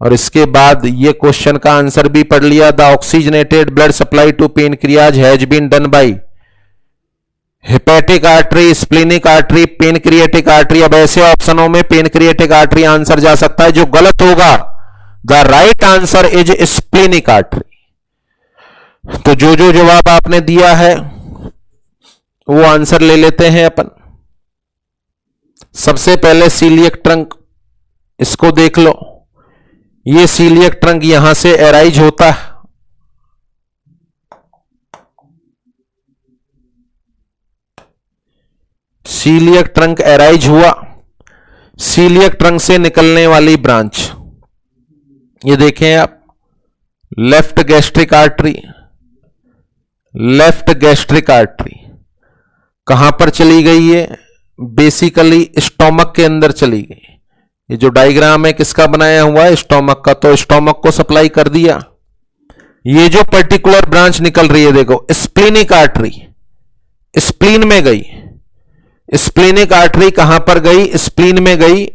Speaker 1: और इसके बाद ये क्वेश्चन का आंसर भी पढ़ लिया, the oxygenated blood supply to pancreas has been done by hepatic artery, splenic artery, pancreatic artery. अब ऐसे ऑप्शनों में पेनक्रिएटिक आर्टरी आंसर जा सकता है, जो गलत होगा। The right answer is splenic artery. तो जो जो जवाब आपने दिया है वो आंसर ले लेते हैं अपन। सबसे पहले सीलिएक ट्रंक, इसको देख लो। ये सीलिएक ट्रंक यहां से एराइज होता है, सीलिएक ट्रंक एराइज हुआ। सीलिएक ट्रंक से निकलने वाली ब्रांच, ये देखें आप, left gastric artery, left gastric artery कहां पर चली गई है? बेसिकली स्टोमक के अंदर चली गई। ये जो डायग्राम है किसका बनाया हुआ है? स्टोमक का। तो स्टोमक को सप्लाई कर दिया। ये जो पर्टिकुलर ब्रांच निकल रही है, देखो, स्प्लीनिक आर्टरी, स्प्लीन में गई। स्प्लीनिक आर्टरी कहां पर गई? स्प्लीन में गई।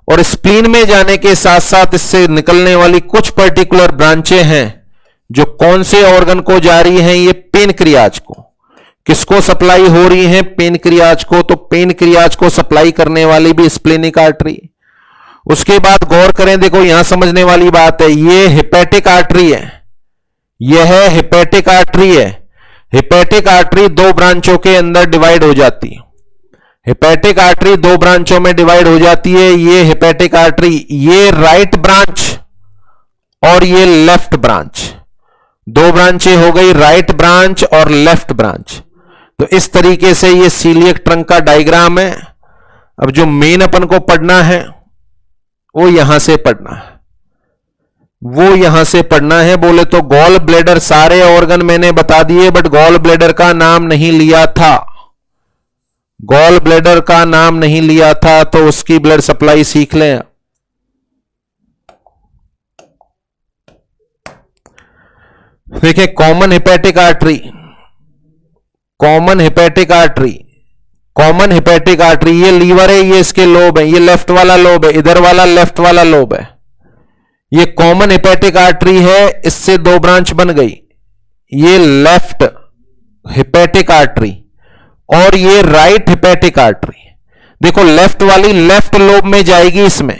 Speaker 1: और स्प्लीन में जाने के साथ साथ इससे निकलने वाली कुछ पर्टिकुलर ब्रांचें हैं जो कौन से ऑर्गन को जा रही हैं? ये पेनक्रियाज को। किसको सप्लाई हो रही है? पेनक्रियाज को। तो पेनक्रियाज को सप्लाई करने वाली भी स्प्लीनिक आर्टरी। उसके बाद गौर करें, देखो यहां समझने वाली बात है, ये हेपेटिक आर्टरी है, यह हेपेटिक आर्टरी है। हेपेटिक आर्टरी दो ब्रांचों के अंदर डिवाइड हो जाती है। हेपेटिक आर्टरी दो ब्रांचों में डिवाइड हो जाती है। ये हेपेटिक आर्टरी, ये राइट ब्रांच और ये लेफ्ट ब्रांच, दो ब्रांचें हो गई, राइट ब्रांच और लेफ्ट ब्रांच। तो इस तरीके से ये सीलिएक ट्रंक का डायग्राम है। अब जो मेन अपन को पढ़ना है वो यहां से पढ़ना है, वो यहां से पढ़ना है। बोले तो गॉल ब्लैडर, सारे ऑर्गन मैंने बता दिए, बट गॉल ब्लैडर का नाम नहीं लिया था। गॉल ब्लैडर का नाम नहीं लिया था, तो उसकी ब्लड सप्लाई सीख लें। देखिए, common hepatic artery, common hepatic artery, common hepatic artery, ये लीवर है, ये इसके लोब है, ये लेफ्ट वाला लोब है, इधर वाला लेफ्ट वाला लोब है। ये कॉमन हेपेटिक आर्टरी है, इससे दो ब्रांच बन गई, ये लेफ्ट हेपेटिक आर्टरी और ये राइट हेपेटिक आर्टरी। देखो, लेफ्ट वाली लेफ्ट लोब में जाएगी, इसमें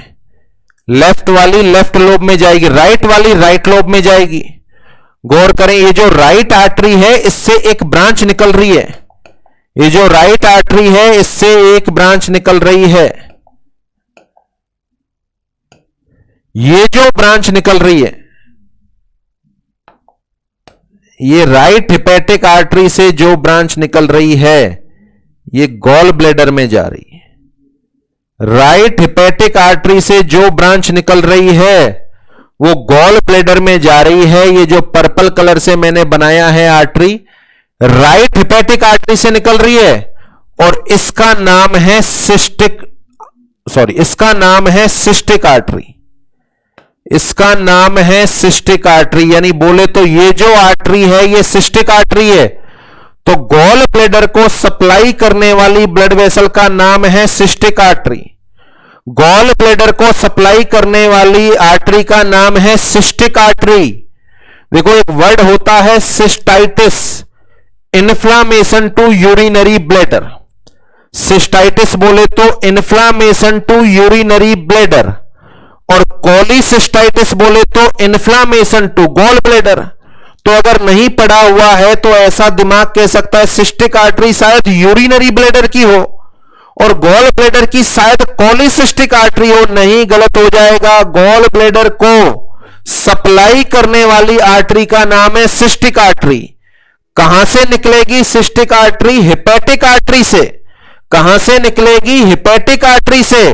Speaker 1: लेफ्ट वाली लेफ्ट लोब में जाएगी, राइट वाली राइट लोब में जाएगी। गौर करें, ये जो राइट आर्टरी है इससे एक ब्रांच निकल रही है, ये जो राइट आर्टरी है इससे एक ब्रांच निकल रही है। ये जो ब्रांच निकल रही है, ये राइट हेपेटिक आर्टरी से जो ब्रांच निकल रही है ये गॉल ब्लैडर में जा रही है। राइट हेपेटिक आर्टरी से जो ब्रांच निकल रही है वो गॉल ब्लैडर में जा रही है। ये जो पर्पल कलर से मैंने बनाया है आर्टरी, राइट हेपेटिक आर्टरी से निकल रही है और इसका नाम है इसका नाम है सिस्टिक आर्टरी। इसका नाम है सिस्टिक आर्टरी, यानी बोले तो ये जो आर्टरी है ये सिस्टिक आर्टरी है। तो गॉल ब्लैडर को सप्लाई करने वाली ब्लड वेसल का नाम है सिस्टिक आर्टरी। गॉल ब्लैडर को सप्लाई करने वाली आर्टरी का नाम है सिस्टिक आर्टरी। देखो, एक वर्ड होता है cystitis, inflammation to urinary bladder. Cystitis बोले तो इन्फ्लामेशन टू यूरिनरी ब्लैडर, और कॉलीसिस्टाइटिस बोले तो इन्फ्लामेशन टू गॉल ब्लैडर। तो अगर नहीं पढ़ा हुआ है तो ऐसा दिमाग कह सकता है सिस्टिक आर्टरी शायद यूरिनरी ब्लैडर की हो और गॉल ब्लैडर की शायद कॉलीसिस्टिक आर्टरी हो। नहीं, गलत हो जाएगा। गॉल ब्लैडर को सप्लाई करने वाली आर्टरी का नाम है सिस्टिक आर्टरी। कहां से निकलेगी सिस्टिक आर्टरी? हेपेटिक आर्टरी से। कहां से निकलेगी? हेपेटिक आर्टरी से।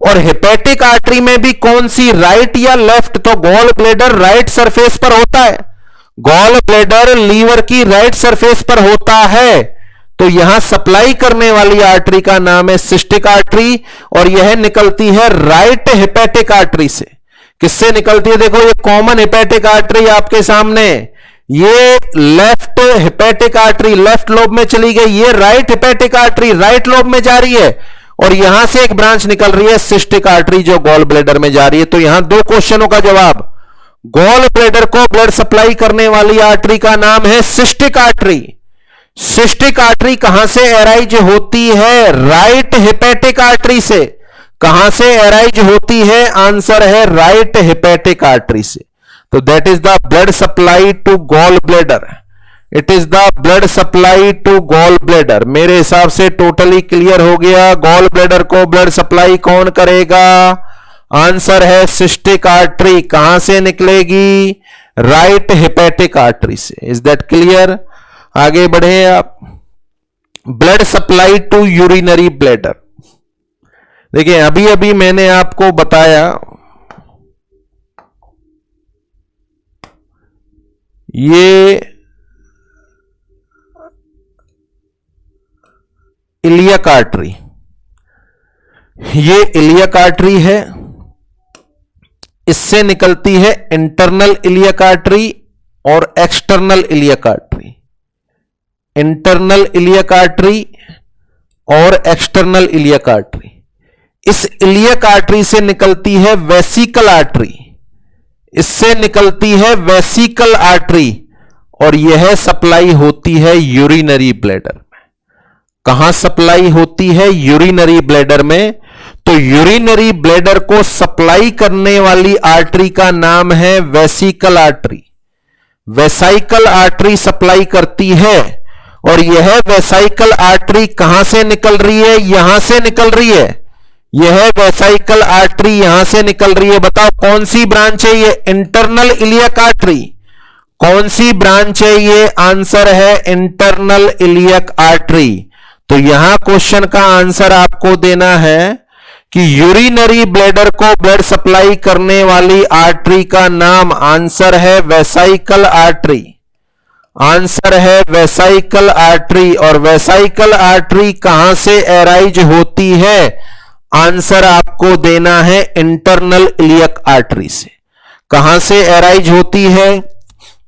Speaker 1: और हेपेटिक आर्टरी में भी कौन सी, राइट या लेफ्ट? तो गॉल ब्लैडर राइट सरफेस पर होता है, गॉल ब्लैडर लीवर की राइट सरफेस पर होता है। तो यहां सप्लाई करने वाली आर्टरी का नाम है सिस्टिक आर्टरी और यह निकलती है राइट हेपेटिक आर्टरी से। किससे निकलती है? देखो, ये कॉमन हेपेटिक आर्टरी आपके सामने, ये left hepatic artery left lobe में चली गई, ये right hepatic artery right lobe में जा रही है और यहां से एक ब्रांच निकल रही है सिस्टिक आर्टरी जो गॉल ब्लैडर में जा रही है। तो यहां दो क्वेश्चनों का जवाब, गॉल ब्लैडर को ब्लड सप्लाई करने वाली आर्टरी का नाम है सिस्टिक आर्टरी। सिस्टिक आर्टरी कहां से एराइज होती है? राइट हेपेटिक आर्टरी से। कहां से एराइज होती है? आंसर है राइट हेपेटिक आर्टरी से। तो that is the blood supply to gall bladder. It is the blood supply to gall bladder. मेरे हिसाब से टोटली क्लियर हो गया। गॉल ब्लैडर को ब्लड सप्लाई कौन करेगा? आंसर है सिस्टिक आर्टरी। कहां से निकलेगी? राइट हेपेटिक आर्टरी से। Is that clear? आगे बढ़े आप। Blood supply to urinary bladder. देखिए अभी अभी मैंने आपको बताया ये इलियक आर्टरी, ये इलियक आर्टरी है, इससे निकलती है इंटरनल इलियक आर्टरी और external iliac artery. Internal iliac artery और एक्सटर्नल इलियक आर्टरी। इस इलियक आर्टरी से निकलती है वेसिकल आर्टरी, इससे निकलती है वेसिकल आर्टरी, और यह सप्लाई होती है यूरिनरी ब्लैडर में। कहां सप्लाई होती है? यूरिनरी ब्लैडर में। तो यूरिनरी ब्लैडर को सप्लाई करने वाली आर्टरी का नाम है vesicle artery. Vesical artery supply करती है, और यह वेसाइकल आर्टरी कहां से निकल रही है? यहां से निकल रही है। यह वेसाइकल आर्टरी यहां से निकल रही है। बताओ कौन सी ब्रांच है ये? Internal iliac artery. कौन सी ब्रांच है ये? आंसर है इंटरनल इलियक आर्टरी। तो यहां क्वेश्चन का आंसर आपको देना है कि यूरिनरी ब्लैडर को ब्लड सप्लाई करने वाली आर्टरी का नाम, आंसर है वेसाइकल आर्टरी। आंसर है वेसाइकल आर्टरी। और वेसाइकल आर्टरी कहां से एराइज होती है? आंसर आपको देना है इंटरनल इलियक आर्टरी से। कहां से एराइज होती है?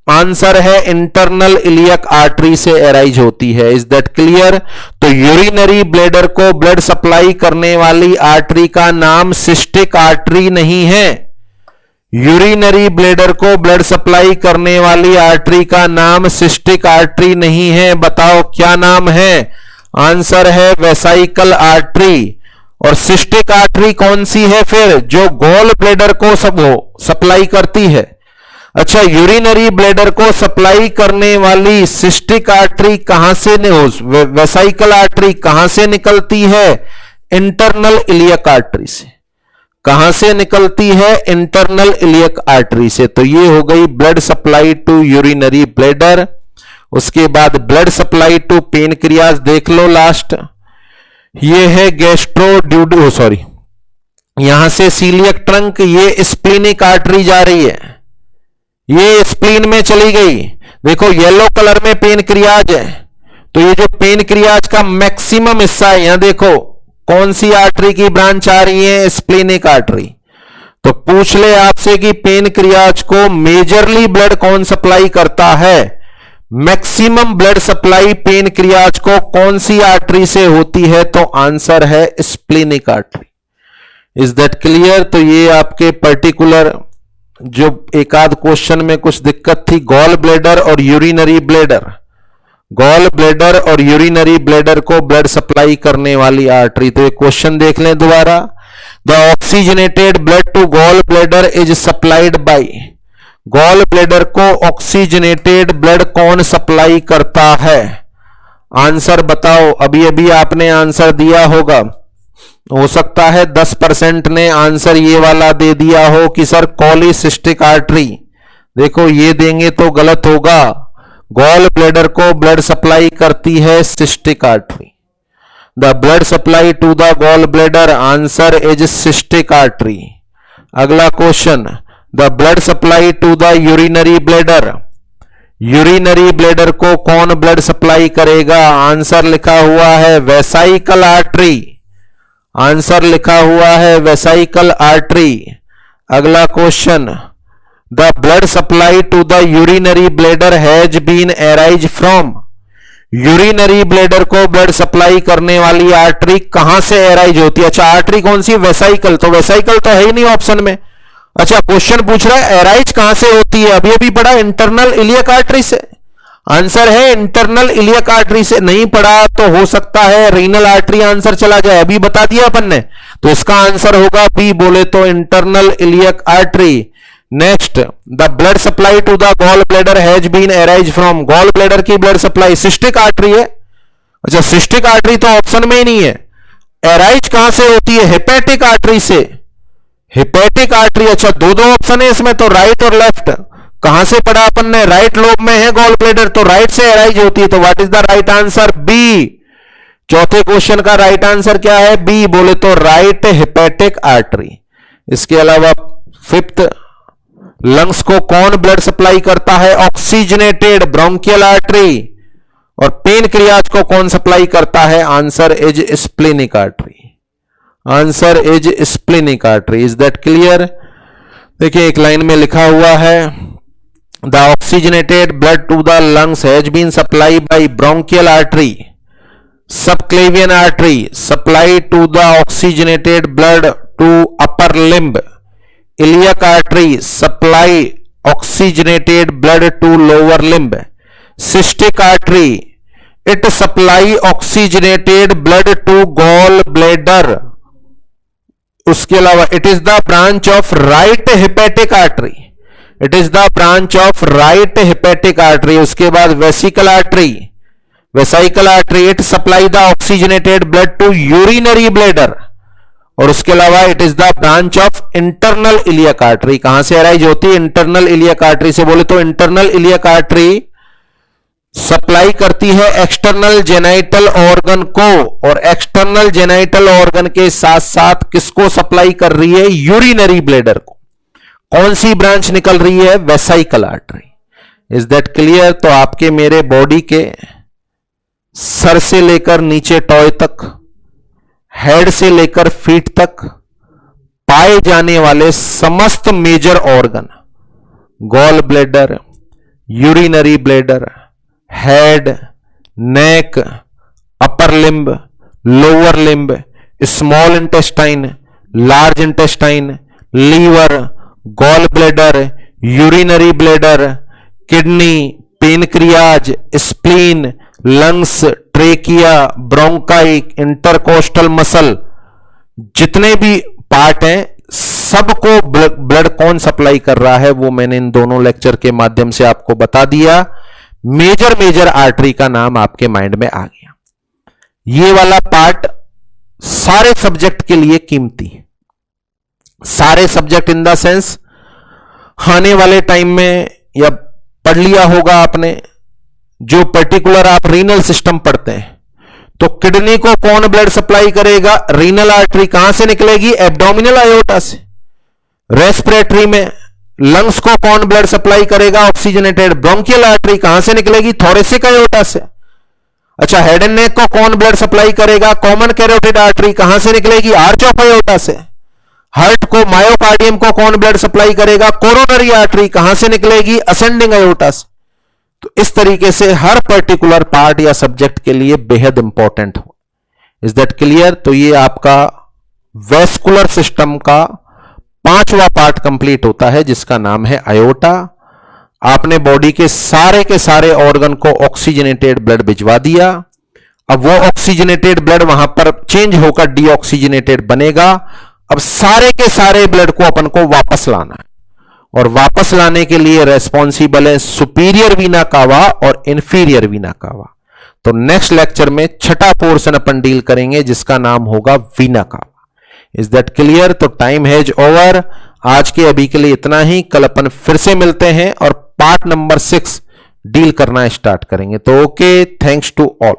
Speaker 1: आंसर है इंटरनल इलियक आर्टरी से एराइज होती है। Is that clear? तो यूरिनरी ब्लैडर को ब्लड सप्लाई करने वाली आर्टरी का नाम सिस्टिक आर्टरी नहीं है। यूरिनरी ब्लैडर को ब्लड सप्लाई करने वाली आर्टरी का नाम सिस्टिक आर्टरी नहीं है। बताओ क्या नाम है? आंसर है वेसाइकल आर्टरी। और सिस्टिक आर्टरी कौन सी है फिर? जो गॉल ब्लैडर को सप्लाई करती है। अच्छा, यूरिनरी ब्लैडर को सप्लाई करने वाली सिस्टिक आर्टरी कहां से वेसाइकल आर्टरी कहां से निकलती है? इंटरनल इलियक आर्टरी से। कहां से निकलती है? इंटरनल इलियक आर्टरी से। तो ये हो गई blood supply to urinary bladder. उसके बाद ब्लड सप्लाई टू पेनक्रियाज देख लो लास्ट। ये है यहां से सीलियक ट्रंक, ये स्प्लीनिक आर्टरी जा रही है, ये स्प्लीन में चली गई। देखो येलो कलर में पेनक्रियाज है, तो ये जो पेनक्रियाज का मैक्सिमम हिस्सा है, यहां देखो कौन सी आर्टरी की ब्रांच आ रही है? Splenic artery. तो पूछ ले आपसे कि पेनक्रियाज को मेजरली ब्लड कौन सप्लाई करता है? मैक्सिमम ब्लड सप्लाई पेनक्रियाज को कौन सी आर्टरी से होती है? तो आंसर है splenic artery. Is that clear? तो ये आपके पर्टिकुलर जो एक आध क्वेश्चन में कुछ दिक्कत थी, गॉल ब्लैडर और यूरिनरी ब्लैडर, गॉल ब्लैडर और यूरिनरी ब्लैडर को ब्लड सप्लाई करने वाली आर्टरी। तो ये क्वेश्चन देख लें दोबारा। The oxygenated blood to gall bladder is supplied by. Gall bladder को ऑक्सीजनेटेड ब्लड कौन सप्लाई करता है? आंसर बताओ। अभी अभी आपने आंसर दिया होगा, हो सकता है 10% ने आंसर ये वाला दे दिया हो कि सर कॉलीसिस्टिक आर्टरी। देखो ये देंगे तो गलत होगा। गॉल ब्लैडर को ब्लड सप्लाई करती है cystic artery. The blood supply to the gall bladder, answer is cystic artery. अगला question, the blood supply to the urinary bladder. Urinary bladder को कौन ब्लड सप्लाई करेगा? आंसर लिखा हुआ है वेसाइकल आर्टरी। आंसर लिखा हुआ है वेसाइकल आर्टरी। अगला question, the blood supply to the urinary bladder has been arise from. Urinary bladder को ब्लड सप्लाई करने वाली आर्टरी कहां से एराइज होती है? अच्छा, आर्टरी कौन सी? वेसाइकल। तो वेसाइकल तो है ही नहीं ऑप्शन में। अच्छा, क्वेश्चन पूछ रहा है एराइज कहां से होती है? अभी अभी पढ़ा इंटरनल इलियक आर्टरी से। आंसर है इंटरनल इलियक आर्टरी से। नहीं पढ़ा तो हो सकता है रीनल आर्टरी आंसर चला जाए, अभी बता दिया अपन ने। तो इसका आंसर होगा बी। बोले तो internal iliac artery. Next, the blood supply to the gall bladder has been arise from, gall bladder की ब्लड सप्लाई सिस्टिक आर्टरी है। अच्छा, सिस्टिक आर्टरी तो ऑप्शन में ही नहीं है। अराइज कहां से होती है? हेपेटिक आर्टरी से। हेपेटिक आर्टरी, अच्छा दो ऑप्शन है इसमें, तो राइट और लेफ्ट। कहां से पढ़ा अपन ने? राइट लोब में है गॉल ब्लैडर, तो राइट से अराइज होती है। तो what is the right answer? B. चौथे क्वेश्चन का राइट आंसर क्या है? बी बोले तो राइट हेपेटिक आर्टरी। इसके अलावा फिफ्थ, लंग्स को कौन ब्लड सप्लाई करता है? Oxygenated bronchial artery. और पेनक्रियाज को कौन सप्लाई करता है? Answer is splenic artery. Answer is splenic artery. Is that clear? देखिए एक लाइन में लिखा हुआ है, the oxygenated blood to the lungs has been supply by bronchial artery, subclavian artery supply to the oxygenated blood to upper limb, iliac artery supply oxygenated blood to lower limb, cystic artery it supply oxygenated blood to gall bladder. उसके अलावा it is the branch of right hepatic artery, it is the branch of right hepatic artery. उसके बाद vesical artery, vesical artery it supply the oxygenated blood to urinary bladder. और उसके अलावा it is the branch of internal iliac artery. कहां से अराइज होती है? इंटरनल इलियक आर्टरी से। बोले तो इंटरनल इलियक आर्टरी सप्लाई करती है एक्सटर्नल जेनाइटल ऑर्गन को, और एक्सटर्नल जेनाइटल ऑर्गन के साथ साथ किसको सप्लाई कर रही है? यूरिनरी ब्लैडर को। कौन सी ब्रांच निकल रही है? Vesical artery. Is that clear? तो आपके मेरे बॉडी के सर से लेकर नीचे टॉय तक, हेड से लेकर फीट तक पाए जाने वाले समस्त major organ, gall bladder, urinary bladder, head, neck, upper limb, lower limb, small intestine, large intestine, liver, gall bladder, urinary bladder, kidney, pancreas, spleen, lungs, trachea, bronchi, intercostal muscle, जितने भी पार्ट हैं सबको ब्लड कौन सप्लाई कर रहा है वो मैंने इन दोनों लेक्चर के माध्यम से आपको बता दिया। मेजर आर्टरी का नाम आपके माइंड में आ गया। ये वाला पार्ट सारे सब्जेक्ट के लिए कीमती है, सारे सब्जेक्ट इन द सेंस आने वाले टाइम में, या पढ़ लिया होगा आपने, जो पर्टिकुलर आप रीनल सिस्टम पढ़ते हैं, तो किडनी को कौन ब्लड सप्लाई करेगा? Renal artery. कहां से निकलेगी? एब्डोमिनल आयोटा से। रेस्पिरेटरी में लंग्स को कौन ब्लड सप्लाई करेगा? Oxygenated bronchial artery. कहां से निकलेगी? थोरेसिक आयोटा से। अच्छा, हेड एंड नेक को कौन ब्लड सप्लाई करेगा? Common carotid artery. कहां से निकलेगी? आर्च ऑफ आयोटा से। हार्ट को, मायोकार्डियम को कौन ब्लड सप्लाई करेगा? Coronary artery. कहां से निकलेगी? असेंडिंग आयोटा से। तो इस तरीके से हर पर्टिकुलर पार्ट या सब्जेक्ट के लिए बेहद इंपॉर्टेंट हो। Is that clear? तो ये आपका वेस्कुलर सिस्टम का 5वां पार्ट कंप्लीट होता है, जिसका नाम है आयोटा। आपने बॉडी के सारे ऑर्गन को ऑक्सीजनेटेड ब्लड भिजवा दिया। अब वो ऑक्सीजनेटेड ब्लड वहां पर चेंज होकर डीऑक्सीजनेटेड बनेगा। अब सारे के सारे ब्लड को अपन को वापस लाना है, और वापस लाने के लिए रेस्पॉन्सिबल है सुपीरियर वीना कावा और इंफीरियर वीना कावा। तो नेक्स्ट लेक्चर में छठा पोर्शन अपन डील करेंगे, जिसका नाम होगा वीना कावा। Is that clear? तो टाइम हैज ओवर। आज के अभी के लिए इतना ही। कल अपन फिर से मिलते हैं और पार्ट नंबर 6 डील करना स्टार्ट करेंगे। तो ओके, थैंक्स टू ऑल।